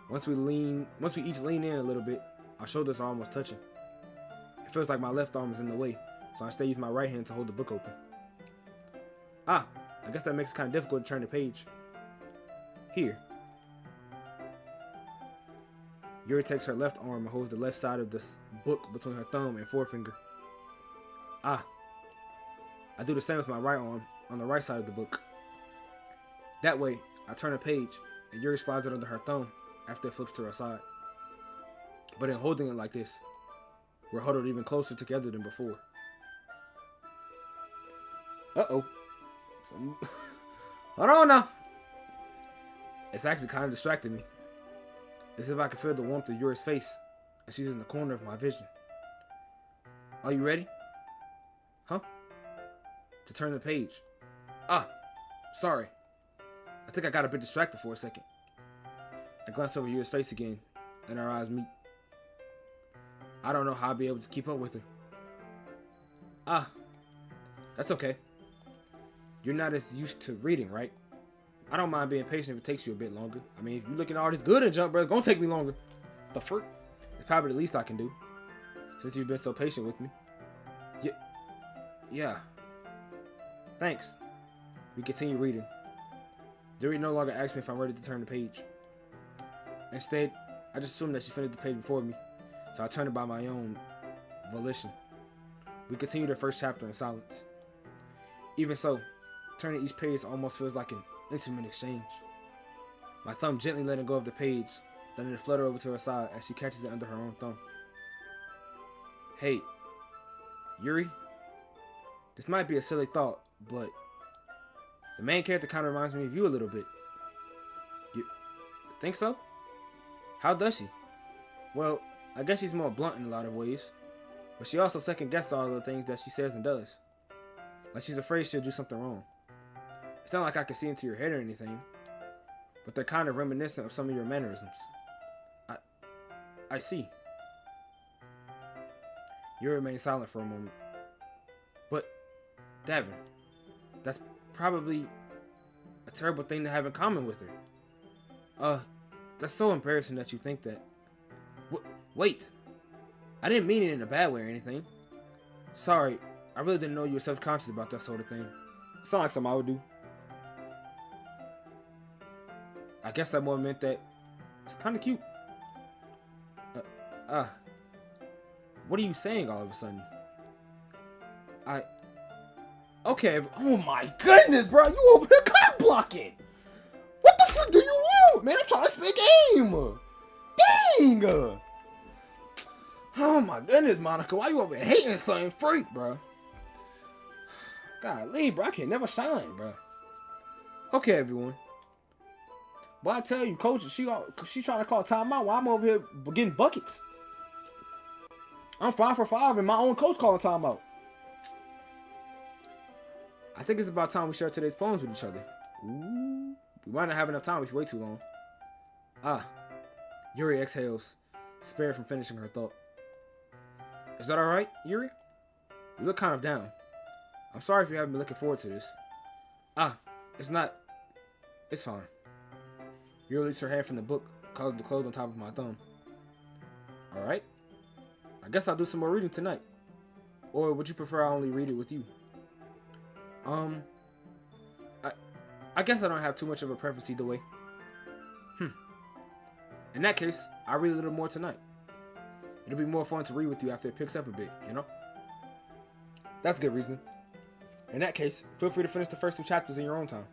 Once we each lean in a little bit, our shoulders are almost touching. It feels like my left arm is in the way, so I instead use my right hand to hold the book open. Ah, I guess that makes it kind of difficult to turn the page. Here. Yuri takes her left arm and holds the left side of the book between her thumb and forefinger. Ah. I do the same with my right arm on the right side of the book. That way, I turn a page, and Yuri slides it under her thumb after it flips to her side. But in holding it like this, we're huddled even closer together than before. Uh-oh. Hold on now. It's actually kind of distracting me. As if I can feel the warmth of Yuri's face, and she's in the corner of my vision. Are you ready? Huh? To turn the page. Ah, sorry. I think I got a bit distracted for a second. I glance over Yuri's face again, and our eyes meet. I don't know how I'll be able to keep up with her. Ah, that's okay. You're not as used to reading, right? I don't mind being patient if it takes you a bit longer. I mean, if you're looking at all this good in jump, bro, it's gonna take me longer. The frick? It's probably the least I can do, since you've been so patient with me. Yeah. Thanks. We continue reading. Yuri no longer asks me if I'm ready to turn the page. Instead, I just assume that she finished the page before me, so I turn it by my own volition. We continue the first chapter in silence. Even so, turning each page almost feels like an intimate exchange. My thumb gently letting go of the page, letting it flutter over to her side as she catches it under her own thumb. Hey, Yuri, this might be a silly thought, but the main character kind of reminds me of you a little bit. You think so? How does she? Well, I guess she's more blunt in a lot of ways, but she also second guesses all the things that she says and does. Like she's afraid she'll do something wrong. It's not like I can see into your head or anything, but they're kind of reminiscent of some of your mannerisms. I see. You remain silent for a moment. But, Davin, that's probably a terrible thing to have in common with her. That's so embarrassing that you think that. Wait. I didn't mean it in a bad way or anything. Sorry, I really didn't know you were self-conscious about that sort of thing. It's not like something I would do. I guess I more meant that it's kind of cute. What are you saying all of a sudden? Okay, oh my goodness, bro, you over here cock blocking. What the fuck do you want, man? I'm trying to spit game. Dang. Oh my goodness, Monica, why you over here hating something freak, bro? Golly, bro, I can never shine, bro. Okay, everyone. But I tell you, coach, she trying to call timeout while I'm over here getting buckets. I'm 5 for 5 and my own coach calling timeout. I think it's about time we share today's poems with each other. Ooh, we might not have enough time if you wait too long. Yuri exhales, spared from finishing her thought. Is that alright, Yuri? You look kind of down. I'm sorry if you haven't been looking forward to this. It's not. It's fine. Yuri released her hand from the book, causing the clothes on top of my thumb. Alright. I guess I'll do some more reading tonight. Or would you prefer I only read it with you? I guess I don't have too much of a preference either way. In that case, I'll read a little more tonight. It'll be more fun to read with you after it picks up a bit, you know? That's good reasoning. In that case, feel free to finish the first 2 chapters in your own time.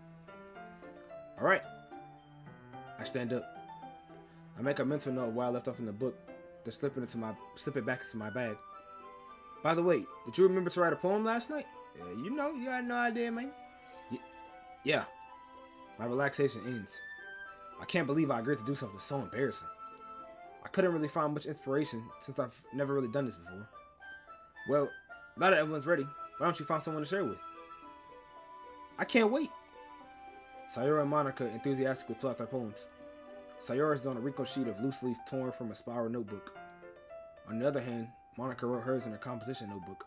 Alright. I stand up. I make a mental note of what I left off in the book, then slip it back into my bag. By the way, did you remember to write a poem last night? You know, you had no idea, man. Yeah. My relaxation ends. I can't believe I agreed to do something so embarrassing. I couldn't really find much inspiration since I've never really done this before. Well, now that everyone's ready, why don't you find someone to share with? I can't wait. Sayori and Monica enthusiastically pull out their poems. Sayori is on a wrinkled sheet of loose leaf torn from a spiral notebook. On the other hand, Monica wrote hers in her composition notebook.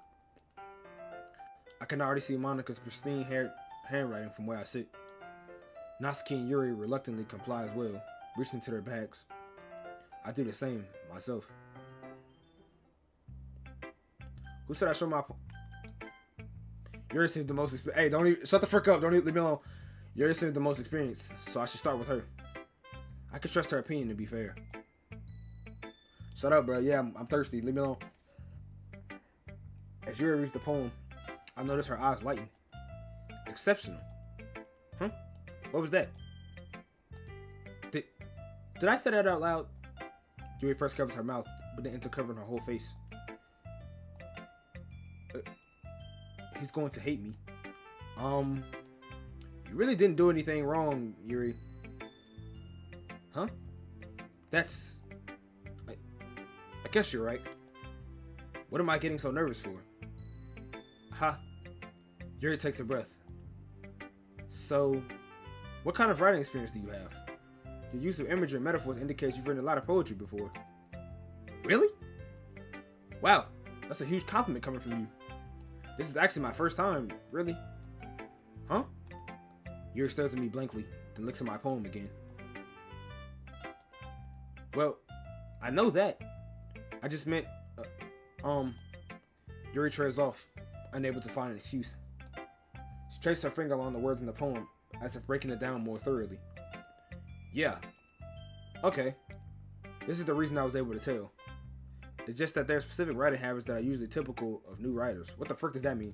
I can already see Monica's pristine handwriting from where I sit. Natsuki and Yuri reluctantly comply as well, reaching into their bags. I do the same, myself. Who said I show my... Yuri seems the most experienced. Hey, don't even... Shut the frick up. Don't even leave me alone. Yuri seems the most experienced, so I should start with her. I can trust her opinion to be fair. Shut up, bro. Yeah, I'm thirsty. Leave me alone. As Yuri reads the poem, I notice her eyes lighten. Exceptional. Huh? What was that? Did I say that out loud? Yuri first covers her mouth, but then ends up covering her whole face. He's going to hate me. You really didn't do anything wrong, Yuri. Huh? That's... I guess you're right. What am I getting so nervous for? Ha. Yuri takes a breath. So, what kind of writing experience do you have? Your use of imagery and metaphors indicates you've written a lot of poetry before. Really? Wow, that's a huge compliment coming from you. This is actually my first time, really. Huh? Yuri stares at me blankly, then looks at my poem again. Well, I know that. I just meant, Yuri trails off, unable to find an excuse. She traced her finger along the words in the poem, as if breaking it down more thoroughly. Yeah. Okay. This is the reason I was able to tell. It's just that there are specific writing habits that are usually typical of new writers. What the frick does that mean?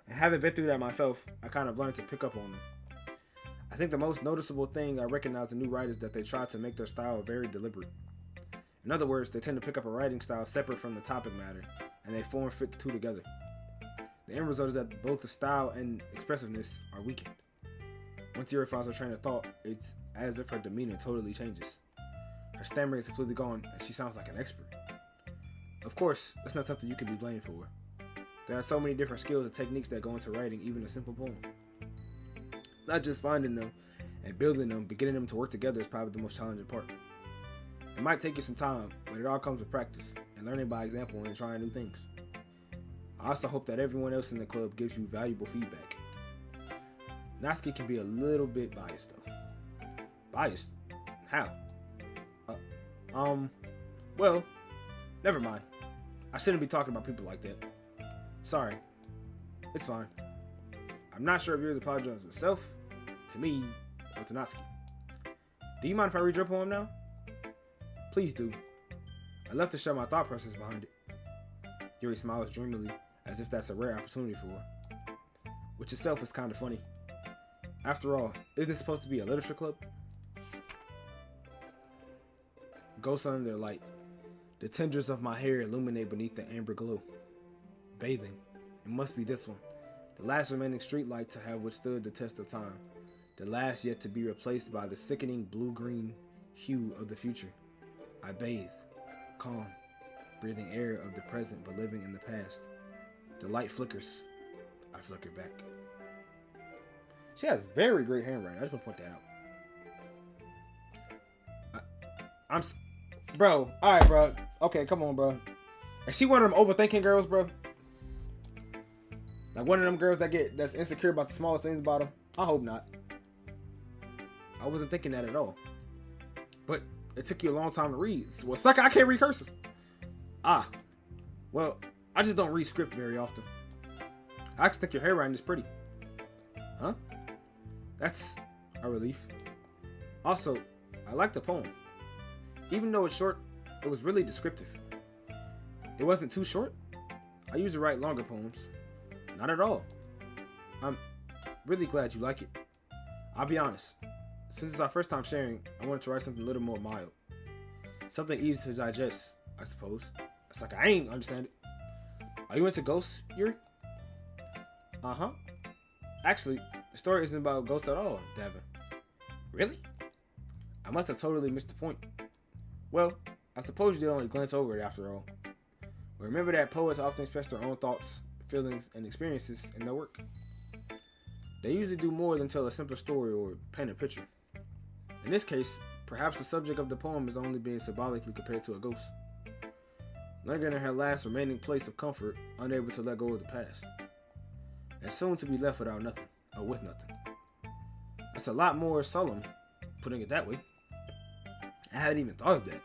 And having been through that myself, I kind of learned to pick up on them. I think the most noticeable thing I recognize in new writers is that they try to make their style very deliberate. In other words, they tend to pick up a writing style separate from the topic matter, and they fit the two together. The end result is that both the style and expressiveness are weakened. Once Yuri finds her train of thought, it's as if her demeanor totally changes. Her stammering is completely gone, and she sounds like an expert. Of course, that's not something you can be blamed for. There are so many different skills and techniques that go into writing even a simple poem. Not just finding them and building them, but getting them to work together is probably the most challenging part. It might take you some time, but it all comes with practice and learning by example and trying new things. I also hope that everyone else in the club gives you valuable feedback. Natsuki can be a little bit biased though. Biased? How? Well, never mind. I shouldn't be talking about people like that. Sorry. It's fine. I'm not sure if yours apologizes to yourself, to me, or to Natsuki. Do you mind if I read your poem now? Please do. I'd love to share my thought process behind it. Yuri smiles dreamily, as if that's a rare opportunity for her. Which itself is kind of funny. After all, isn't this supposed to be a literature club? Ghosts under their light. The tendrils of my hair illuminate beneath the amber glow. Bathing. It must be this one. The last remaining street light to have withstood the test of time. The last yet to be replaced by the sickening blue-green hue of the future. I bathe. Calm. Breathing air of the present but living in the past. The light flickers. I flicker back. She has very great handwriting. I just want to point that out. Bro, alright, bro. Okay, come on, bro. Is she one of them overthinking girls, bro? Like one of them girls that's insecure about the smallest things about them? I hope not. I wasn't thinking that at all. But it took you a long time to read. Well, sucker, I can't read cursive. Well, I just don't read script very often. I actually think your handwriting is pretty. Huh? That's a relief. Also, I like the poem. Even though it's short, it was really descriptive. It wasn't too short. I usually write longer poems. Not at all. I'm really glad you like it. I'll be honest. Since it's our first time sharing, I wanted to write something a little more mild. Something easy to digest, I suppose. It's like I ain't understand it. Are you into ghosts, Yuri? Uh-huh. Actually, the story isn't about ghosts at all, Davin. Really? I must have totally missed the point. Well, I suppose you did only glance over it after all. But remember that poets often express their own thoughts, feelings, and experiences in their work. They usually do more than tell a simple story or paint a picture. In this case, perhaps the subject of the poem is only being symbolically compared to a ghost, lingering in her last remaining place of comfort, unable to let go of the past, and soon to be left without nothing, or with nothing. That's a lot more solemn, putting it that way. I hadn't even thought of that.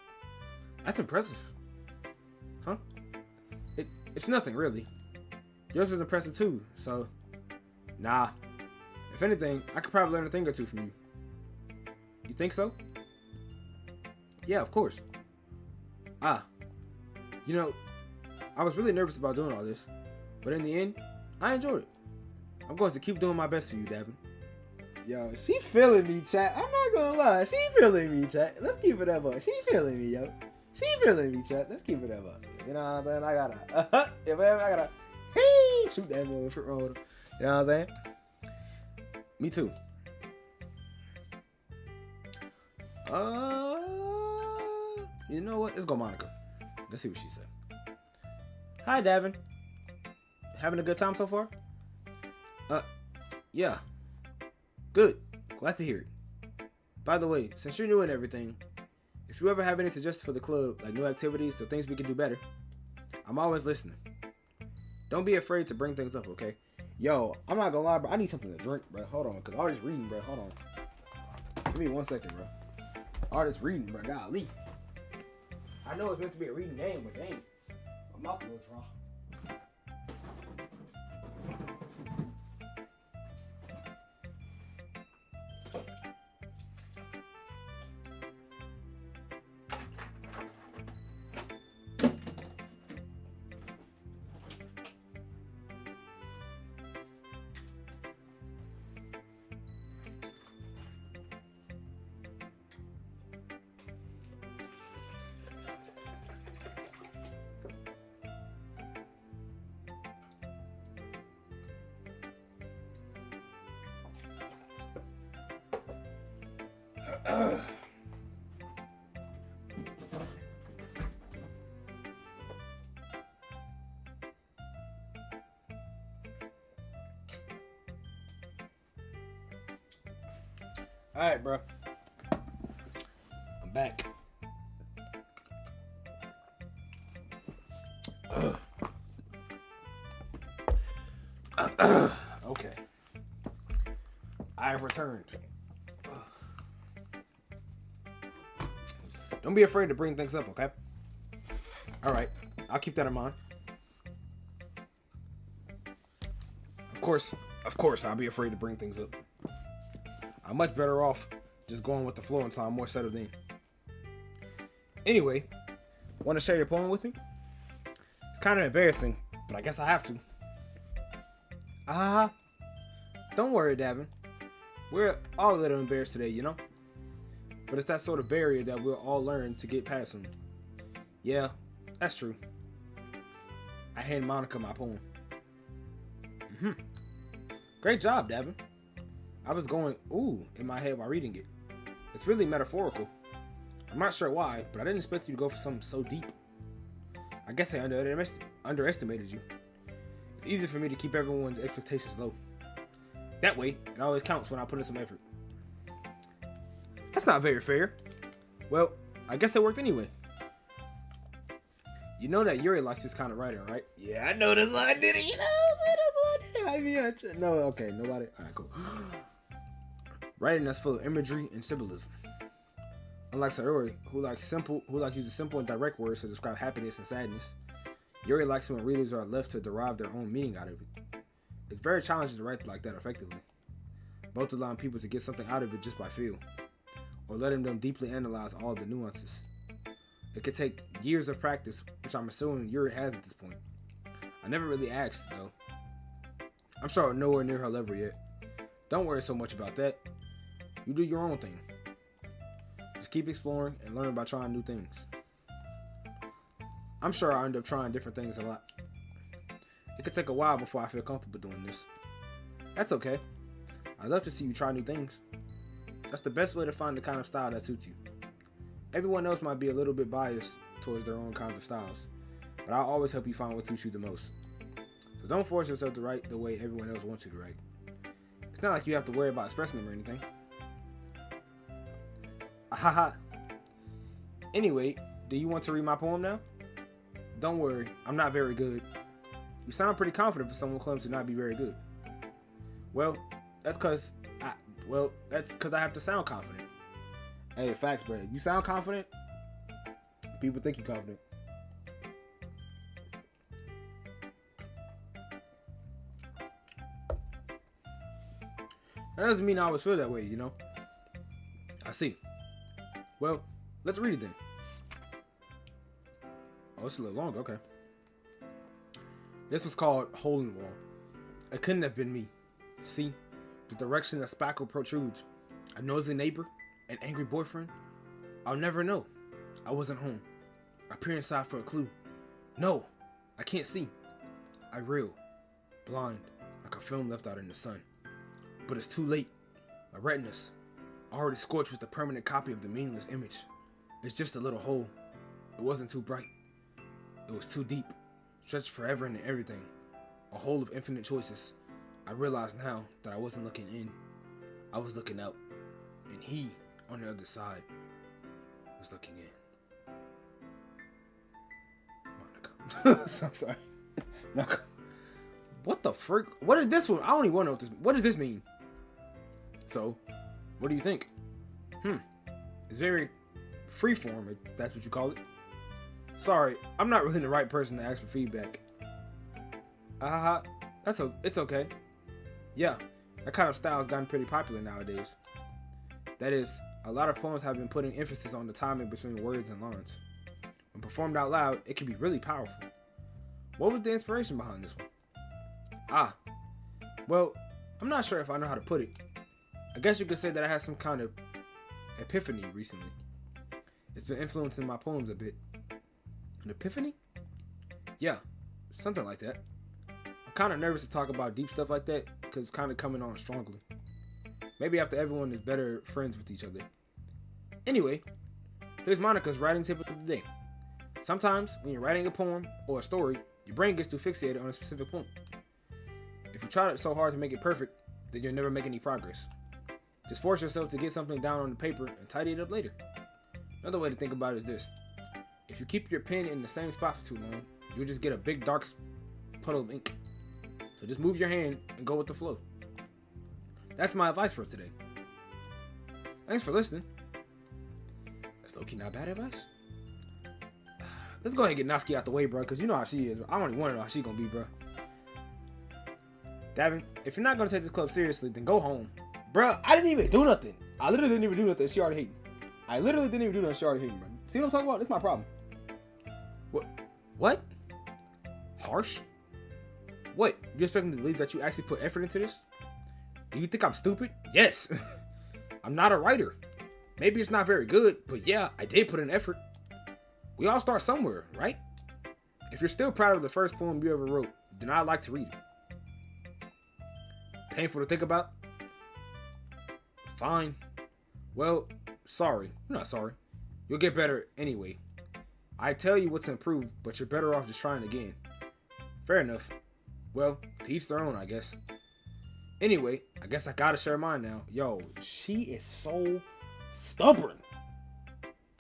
That's impressive. Huh? It's nothing, really. Yours was impressive too, so... Nah. If anything, I could probably learn a thing or two from you. You think so? Yeah, of course. You know, I was really nervous about doing all this, but in the end, I enjoyed it. I'm going to keep doing my best for you, Davin. Yo, she feeling me, chat. I'm not gonna lie. She feeling me, chat. Let's keep it up. She feeling me, yo. She feeling me, chat. Let's keep it up. You know what I'm saying? I gotta, hey, shoot that boy if it wrong with him. You know what I'm saying? Me too. You know what? Let's go, Monica. Let's see what she said. Hi, Davin. Having a good time so far? Yeah. Good. Glad to hear it. By the way, since you're new and everything, if you ever have any suggestions for the club, like new activities or things we can do better, I'm always listening. Don't be afraid to bring things up, okay? Yo, I'm not gonna lie, bro. I need something to drink, bro. Hold on, because all this reading, bro. Hold on. Give me 1 second, bro. All this reading, bro. Golly. I know it's meant to be a reading game, but dang. My mouth will draw. Alright, bro. I'm back. Okay. I have returned. Don't be afraid to bring things up, okay? Alright. I'll keep that in mind. Of course, I'll be afraid to bring things up. I'm much better off just going with the flow until I'm more settled in. Anyway, want to share your poem with me? It's kind of embarrassing, but I guess I have to. Don't worry, Davin. We're all a little embarrassed today, you know? But it's that sort of barrier that we'll all learn to get past soon. Yeah, that's true. I hand Monica my poem. Great job, Davin. I was going, ooh, in my head while reading it. It's really metaphorical. I'm not sure why, but I didn't expect you to go for something so deep. I guess I underestimated you. It's easy for me to keep everyone's expectations low. That way, it always counts when I put in some effort. That's not very fair. Well, I guess it worked anyway. You know that Yuri likes this kind of writing, right? Yeah, I know that's why I did it. You know, that's why I did it. No, okay, nobody. All right, cool. Writing that's full of imagery and symbolism. Unlike Sayori, who likes using simple and direct words to describe happiness and sadness, Yuri likes when readers are left to derive their own meaning out of it. It's very challenging to write like that effectively, both allowing people to get something out of it just by feel, or letting them deeply analyze all of the nuances. It could take years of practice, which I'm assuming Yuri has at this point. I never really asked, though. I'm sure I'm nowhere near her level yet. Don't worry so much about that. You do your own thing. Just keep exploring and learning by trying new things. I'm sure I'll end up trying different things a lot. It could take a while before I feel comfortable doing this. That's okay. I'd love to see you try new things. That's the best way to find the kind of style that suits you. Everyone else might be a little bit biased towards their own kinds of styles, but I'll always help you find what suits you the most. So don't force yourself to write the way everyone else wants you to write. It's not like you have to worry about expressing them or anything. Haha. Anyway, do you want to read my poem now? Don't worry, I'm not very good. You sound pretty confident for someone who claims to not be very good. Well, that's because I have to sound confident. Hey, facts, bro. You sound confident, people think you're confident. That doesn't mean I always feel that way, you know? I see. Well, let's read it then. Oh, it's a little long. Okay. This was called Hole in the Wall. It couldn't have been me. See? The direction the spackle protrudes. A nosy neighbor? An angry boyfriend? I'll never know. I wasn't home. I peer inside for a clue. No! I can't see. I reel. Blind. Like a film left out in the sun. But it's too late. My retinas. Already scorched with a permanent copy of the meaningless image. It's just a little hole. It wasn't too bright. It was too deep. Stretched forever into everything. A hole of infinite choices. I realize now that I wasn't looking in. I was looking out. And he, on the other side, was looking in. Monica. I'm sorry. Monica. What the frick? What is this one? I don't even want to know what does this mean? So, what do you think? It's very freeform, if that's what you call it. Sorry, I'm not really the right person to ask for feedback. It's okay. Yeah, that kind of style has gotten pretty popular nowadays. That is, a lot of poems have been putting emphasis on the timing between words and lines. When performed out loud, it can be really powerful. What was the inspiration behind this one? Well, I'm not sure if I know how to put it. I guess you could say that I had some kind of epiphany recently. It's been influencing my poems a bit. An epiphany? Yeah, something like that. I'm kind of nervous to talk about deep stuff like that because it's kind of coming on strongly. Maybe after everyone is better friends with each other. Anyway, here's Monica's writing tip of the day. Sometimes when you're writing a poem or a story, your brain gets too fixated on a specific point. If you try so hard to make it perfect, then you'll never make any progress. Just force yourself to get something down on the paper and tidy it up later. Another way to think about it is this. If you keep your pen in the same spot for too long, you'll just get a big dark puddle of ink. So just move your hand and go with the flow. That's my advice for today. Thanks for listening. That's low-key not bad advice. Let's go ahead and get Natsuki out the way, bro, because you know how she is. I don't even want to know how she gonna be, bro. Davin, if you're not gonna take this club seriously, then go home. Bro, I didn't even do nothing. I literally didn't even do nothing. She already hating. I literally didn't even do nothing. She already hating, bro. See what I'm talking about? That's my problem. What? Harsh? What? You expect me to believe that you actually put effort into this? Do you think I'm stupid? Yes. I'm not a writer. Maybe it's not very good, but yeah, I did put in effort. We all start somewhere, right? If you're still proud of the first poem you ever wrote, then I'd like to read it. Painful to think about? Fine. Well, sorry. You're not sorry. You'll get better anyway. I tell you what to improve, but you're better off just trying again. Fair enough. Well, to each their own, I guess. Anyway, I guess I gotta share mine now. Yo, she is so stubborn.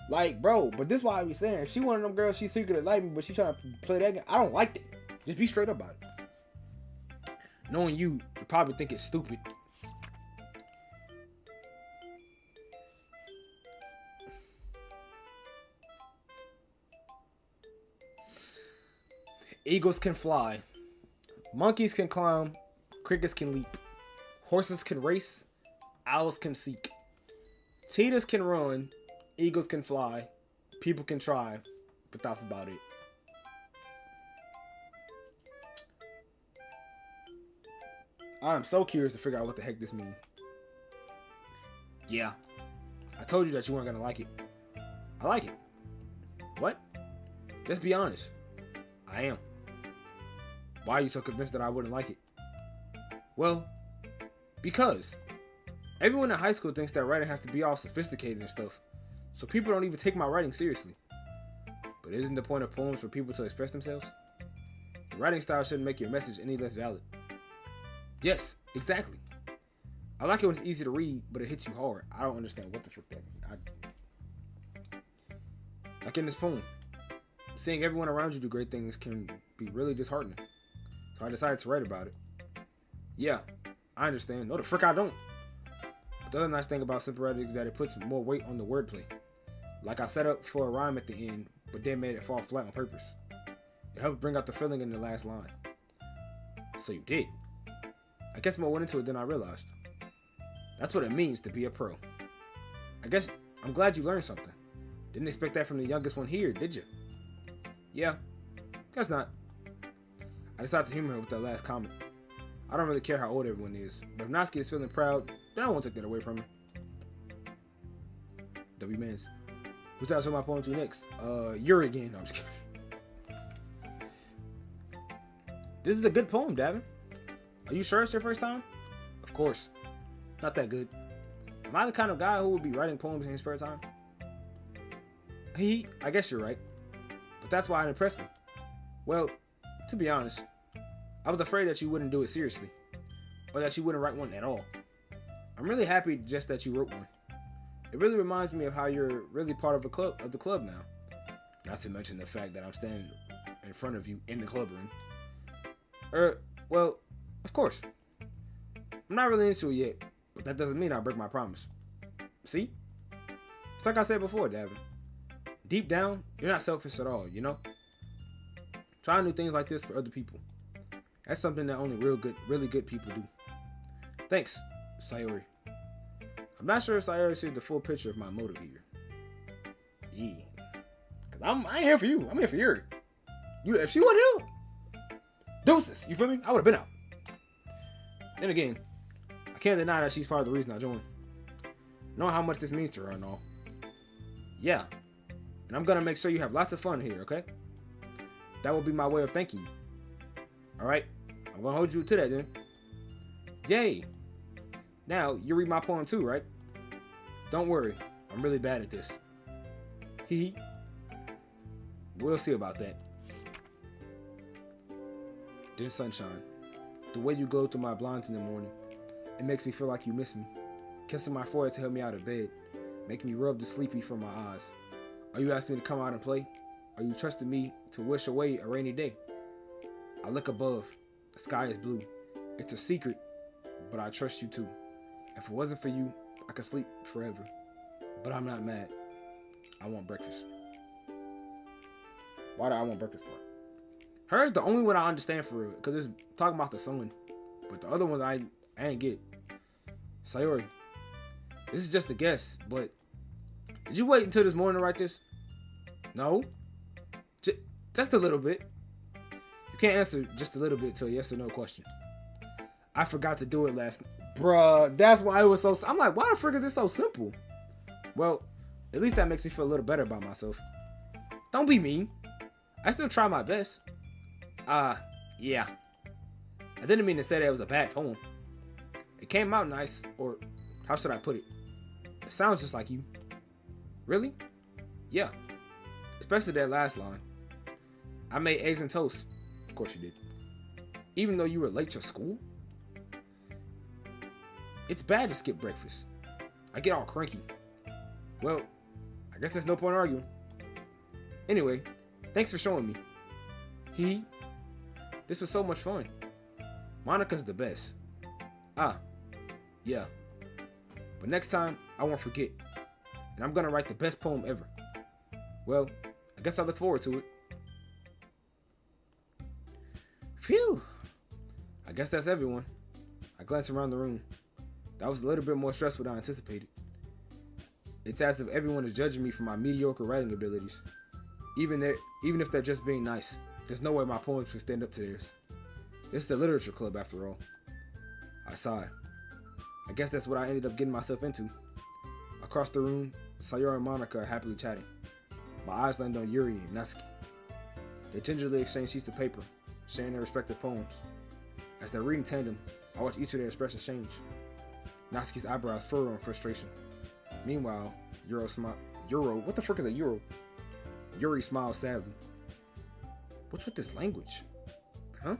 Like, bro, but this is why I be saying, if she one of them girls, she's secretly like me, but she trying to play that game, I don't like that. Just be straight up about it. Knowing you probably think it's stupid. Eagles can fly. Monkeys can climb. Crickets can leap. Horses can race. Owls can seek. Cheetahs can run. Eagles can fly. People can try. But that's about it. I'm so curious to figure out what the heck this means. Yeah. I told you that you weren't going to like it. I like it. What? Just be honest. I am. Why are you so convinced that I wouldn't like it? Well, because Everyone in high school thinks that writing has to be all sophisticated and stuff, so people don't even take my writing seriously. But isn't the point of poems for people to express themselves? Your writing style shouldn't make your message any less valid. Yes, exactly. I like it when it's easy to read, but it hits you hard. I don't understand what the fuck that means. Like in this poem, seeing everyone around you do great things can be really disheartening. So I decided to write about it. Yeah, I understand. No, the frick I don't. But the other nice thing about simple writing is that it puts more weight on the wordplay. Like I set up for a rhyme at the end, but then made it fall flat on purpose. It helps bring out the feeling in the last line. So you did. I guess more went into it than I realized. That's what it means to be a pro. I guess I'm glad you learned something. Didn't expect that from the youngest one here, did you? Yeah, guess not. I decided to humor her with that last comment. I don't really care how old everyone is, but if Natsuki is feeling proud, then I won't take that away from her. W Mans. Who's out to my poem to next? Yuri again. No, I'm just kidding. This is a good poem, Davin. Are you sure it's your first time? Of course. Not that good. Am I the kind of guy who would be writing poems in his spare time? I guess you're right. But that's why it impressed me. Well, to be honest, I was afraid that you wouldn't do it seriously. Or that you wouldn't write one at all. I'm really happy just that you wrote one. It really reminds me of how you're really part of the club now. Not to mention the fact that I'm standing in front of you in the club room. Well, of course. I'm not really into it yet, but that doesn't mean I break my promise. See? It's like I said before, Davin. Deep down, you're not selfish at all, you know? Trying new things like this for other people. That's something that only really good people do. Thanks, Sayori. I'm not sure if Sayori sees the full picture of my motive here. Yeah. Cause I ain't here for you. I'm here for Yuri. If she wasn't here, deuces, you feel me? I would have been out. Then again, I can't deny that she's part of the reason I joined. Knowing how much this means to her and all. Yeah. And I'm gonna make sure you have lots of fun here, okay? That will be my way of thanking you. Alright? I'm gonna hold you to that then. Yay! Now, you read my poem too, right? Don't worry, I'm really bad at this. Hee. We'll see about that. Dear sunshine, the way you glow through my blinds in the morning, it makes me feel like you miss me. Kissing my forehead to help me out of bed, making me rub the sleepy from my eyes. Are you asking me to come out and play? Are you trusting me to wish away a rainy day? I look above, the sky is blue. It's a secret, but I trust you too. If it wasn't for you, I could sleep forever. But I'm not mad. I want breakfast. Why do I want breakfast part? Hers the only one I understand for real, because it's talking about the sun. But the other ones I ain't get. Sayori, this is just a guess, but did you wait until this morning to write this? No? Just a little bit. You can't answer just a little bit to a yes or no question. I forgot to do it last night. Bruh, that's why it was so... I'm like, why the frick is this so simple? Well, at least that makes me feel a little better about myself. Don't be mean. I still try my best. Yeah. I didn't mean to say that it was a bad poem. It came out nice, or how should I put it? It sounds just like you. Really? Yeah. Especially that last line. I made eggs and toast. Of course you did. Even though you were late to school? It's bad to skip breakfast. I get all cranky. Well, I guess there's no point arguing. Anyway, thanks for showing me. This was so much fun. Monica's the best. Yeah. But next time, I won't forget. And I'm gonna write the best poem ever. Well, I guess I look forward to it. Phew. I guess that's everyone. I glanced around the room. That was a little bit more stressful than I anticipated. It's as if everyone is judging me for my mediocre writing abilities. Even if they're just being nice, there's no way my poems can stand up to theirs. This is the literature club after all. I sighed. I guess that's what I ended up getting myself into. Across the room, Sayori and Monica are happily chatting. My eyes landed on Yuri and Natsuki. They gingerly exchange sheets of paper, sharing their respective poems. As they're reading tandem, I watch each of their expressions change. Natsuki's eyebrows furrow in frustration. Meanwhile, what the fuck is a Euro? Yuri smiles sadly. What's with this language? Huh?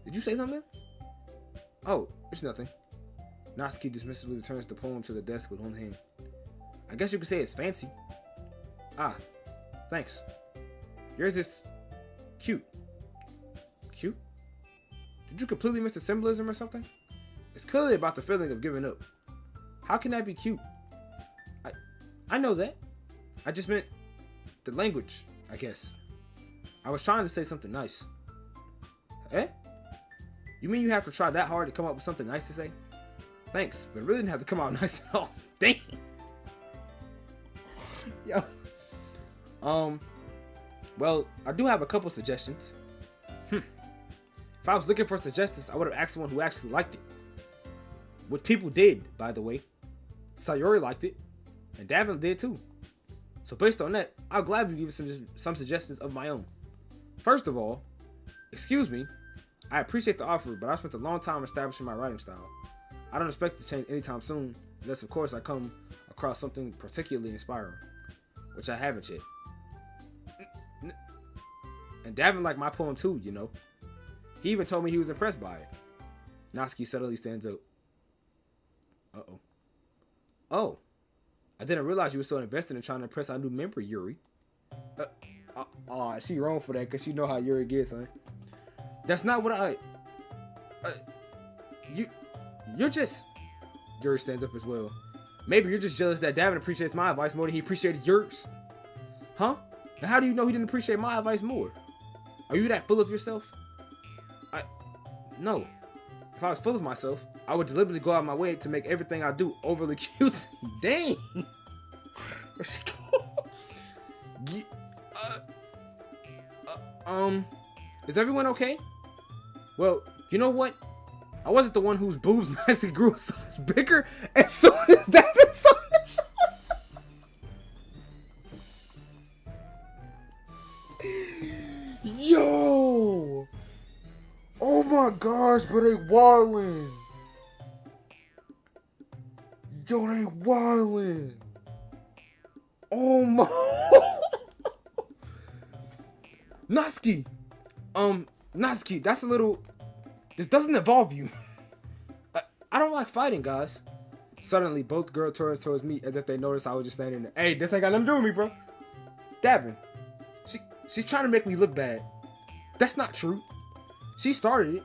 Did you say something? Oh, it's nothing. Natsuki dismissively returns the poem to the desk with one hand. I guess you could say it's fancy. Ah, thanks. Yours is cute. Cute? Did you completely miss the symbolism or something? It's clearly about the feeling of giving up. How can that be cute? I know that. I just meant the language, I guess. I was trying to say something nice. Eh? You mean you have to try that hard to come up with something nice to say? Thanks, but it really didn't have to come out nice at all. Dang. Yo. Well, I do have a couple suggestions. If I was looking for suggestions, I would have asked someone who actually liked it. Which people did, by the way. Sayori liked it, and Davin did too. So based on that, I'll gladly give you some suggestions of my own. First of all, excuse me, I appreciate the offer, but I spent a long time establishing my writing style. I don't expect to change anytime soon, unless of course I come across something particularly inspiring, which I haven't yet. And Davin liked my poem too, you know. He even told me he was impressed by it. Natsuki suddenly stands up. Uh-oh. Oh. I didn't realize you were so invested in trying to impress our new member, Yuri. She wrong for that because she know how Yuri gets, huh? That's not what I... You're just... Yuri stands up as well. Maybe you're just jealous that Davin appreciates my advice more than he appreciated yours. Huh? And how do you know he didn't appreciate my advice more? Are you that full of yourself? No. If I was full of myself, I would deliberately go out of my way to make everything I do overly cute. Dang. Where's she going? Is everyone okay? Well, you know what? I wasn't the one whose boobs magically grew a size bigger as soon as Davin saw it. Yo! Oh my gosh, but they wildin'. Yo, they wildin'. Oh my. Natsuki. Natsuki, that's a little... This doesn't involve you. I don't like fighting, guys. Suddenly, both girls turned towards me as if they noticed I was just standing there. Hey, this ain't got nothing to do with me, bro. Davin. She's trying to make me look bad. That's not true. She started it.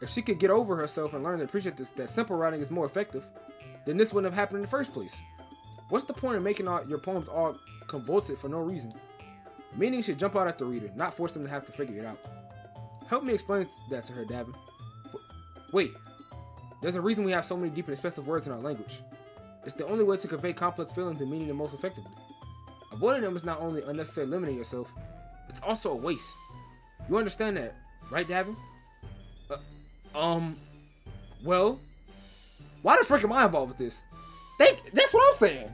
If she could get over herself and learn to appreciate that simple writing is more effective, then this wouldn't have happened in the first place. What's the point of making your poems all convoluted for no reason? Meaning should jump out at the reader, not force them to have to figure it out. Help me explain that to her, Davin. Wait, there's a reason we have so many deep and expressive words in our language. It's the only way to convey complex feelings and meaning the most effectively. Avoiding them is not only unnecessarily limiting yourself, it's also a waste. You understand that, right, Davin? Well, why the frick am I involved with this? That's what I'm saying.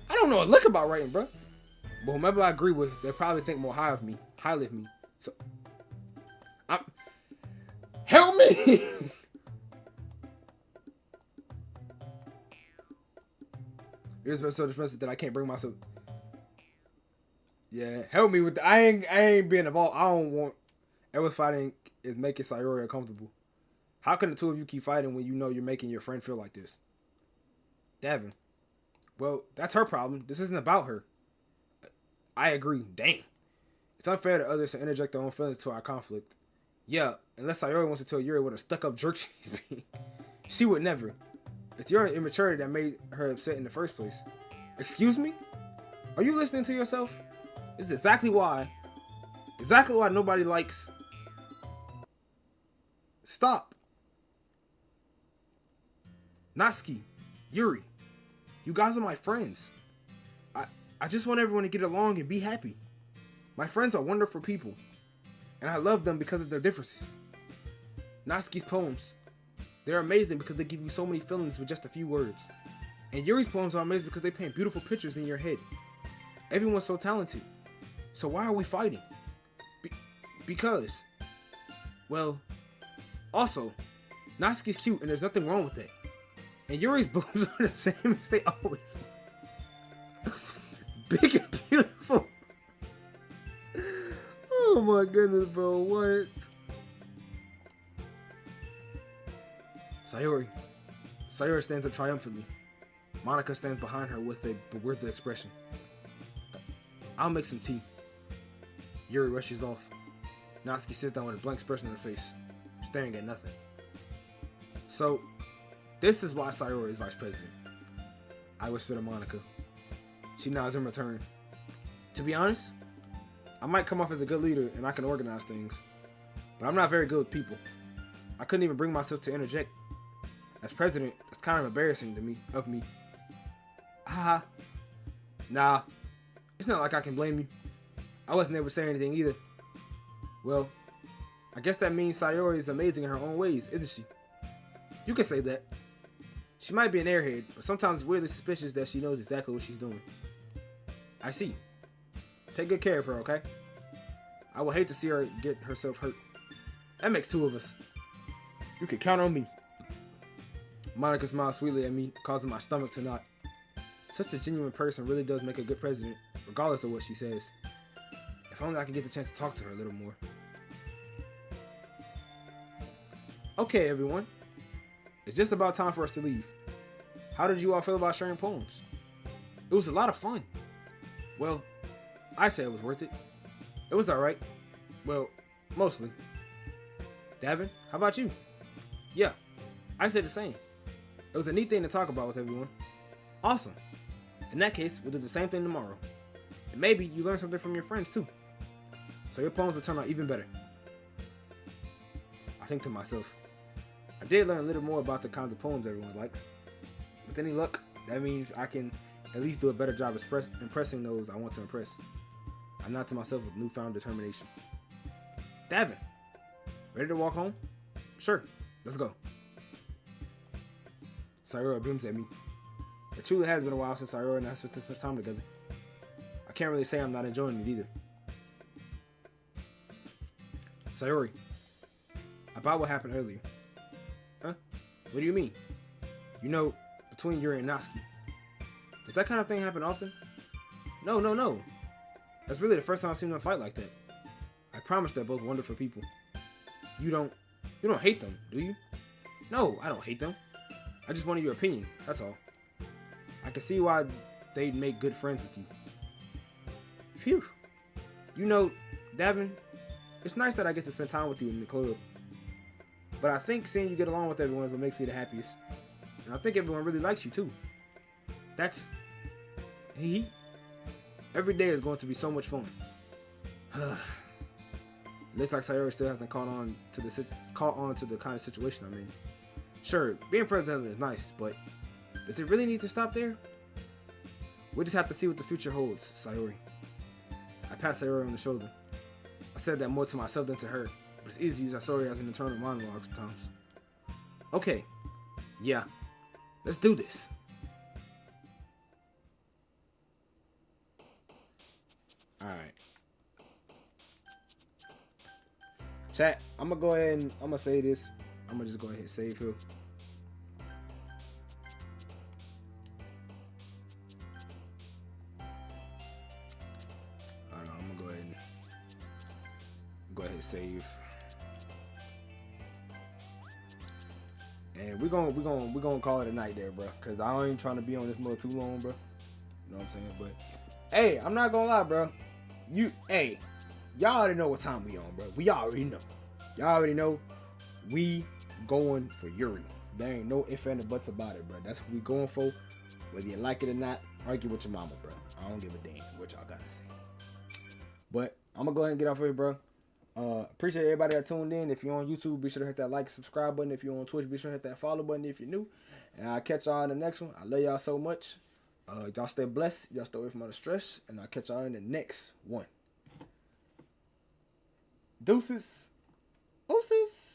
I don't know a lick about writing, bro. But whomever I agree with, they probably think more highly of me. So, help me! You're so defensive that I can't bring myself. Yeah, help me with I ain't being involved. I don't want ever fighting is making Sayori uncomfortable. How can the two of you keep fighting when you know you're making your friend feel like this? Davin. Well, that's her problem. This isn't about her. I agree. Dang. It's unfair to others to interject their own feelings to our conflict. Yeah, unless Sayori wants to tell Yuri what a stuck-up jerk she's being. She would never. It's your immaturity that made her upset in the first place. Excuse me? Are you listening to yourself? This is exactly why nobody likes... Stop. Natsuki, Yuri, you guys are my friends. I just want everyone to get along and be happy. My friends are wonderful people, and I love them because of their differences. Natsuki's poems, they're amazing because they give you so many feelings with just a few words. And Yuri's poems are amazing because they paint beautiful pictures in your head. Everyone's so talented. So why are we fighting? Because, well, also, Natsuki's cute, and there's nothing wrong with that. And Yuri's boobs are the same as they always are. Big and beautiful. Oh my goodness, bro. What? Sayori. Sayori stands up triumphantly. Monica stands behind her with a bewildered expression. I'll make some tea. Yuri rushes off. Natsuki sits down with a blank expression on her face, staring at nothing. So, this is why Sayori is vice president. I whisper to Monica. She nods in return. To be honest, I might come off as a good leader and I can organize things, but I'm not very good with people. I couldn't even bring myself to interject. As president, that's kind of embarrassing to me, of me. Haha. Nah, it's not like I can blame you. I wasn't able to say anything either. Well, I guess that means Sayori is amazing in her own ways, isn't she? You can say that. She might be an airhead, but sometimes it's weirdly suspicious that she knows exactly what she's doing. I see. Take good care of her, okay? I would hate to see her get herself hurt. That makes two of us. You can count on me. Monica smiles sweetly at me, causing my stomach to knot. Such a genuine person really does make a good president, regardless of what she says. If only I could get the chance to talk to her a little more. Okay, everyone. It's just about time for us to leave. How did you all feel about sharing poems? It was a lot of fun. Well, I say it was worth it. It was alright. Well, mostly. Davin, how about you? Yeah, I say the same. It was a neat thing to talk about with everyone. Awesome. In that case, we'll do the same thing tomorrow. And maybe you learn something from your friends too. So your poems will turn out even better. I think to myself, I did learn a little more about the kinds of poems everyone likes. With any luck, that means I can at least do a better job impressing those I want to impress. I nod to myself with newfound determination. Davin, ready to walk home? Sure, let's go. Sayori beams at me. It truly has been a while since Sayori and I spent this much time together. I can't really say I'm not enjoying it either. Sayori, about what happened earlier. Huh? What do you mean? You know, between Yuri and Natsuki. Does that kind of thing happen often? No. That's really the first time I've seen them fight like that. I promise they're both wonderful people. You don't hate them, do you? No, I don't hate them. I just wanted your opinion, that's all. I can see why they'd make good friends with you. Phew. You know, Davin, it's nice that I get to spend time with you in the club. But I think seeing you get along with everyone is what makes me the happiest. And I think everyone really likes you too. That's... Every day is going to be so much fun. Looks like Sayori still hasn't caught on to the kind of situation I'm in. Sure, being friends with them is nice, but does it really need to stop there? We just have to see what the future holds, Sayori. I pat Sayori on the shoulder. I said that more to myself than to her, but it's easy to use Sayori as an internal monologue sometimes. Okay, yeah, let's do this. Alright. Chat, I'm gonna go ahead and I'm gonna say this. I'm gonna just go ahead and save here. Alright, I'm gonna go ahead and save. And we're gonna call it a night there, bro. Cause I ain't trying to be on this mode too long, bro. You know what I'm saying? But hey, I'm not gonna lie, bro. Y'all already know what time we on, bro. We already know. Y'all already know we going for Yuri. There ain't no ifs and buts about it, bro. That's what we going for. Whether you like it or not, argue with your mama, bro. I don't give a damn what y'all gotta say. But I'm gonna go ahead and get off here, bro. Appreciate everybody that tuned in. If you're on YouTube, be sure to hit that like, subscribe button. If you're on Twitch, be sure to hit that follow button if you're new. And I'll catch y'all in the next one. I love y'all so much. Y'all stay blessed. Y'all stay away from all the stress. And I'll catch y'all in the next one. Deuces. Ooses.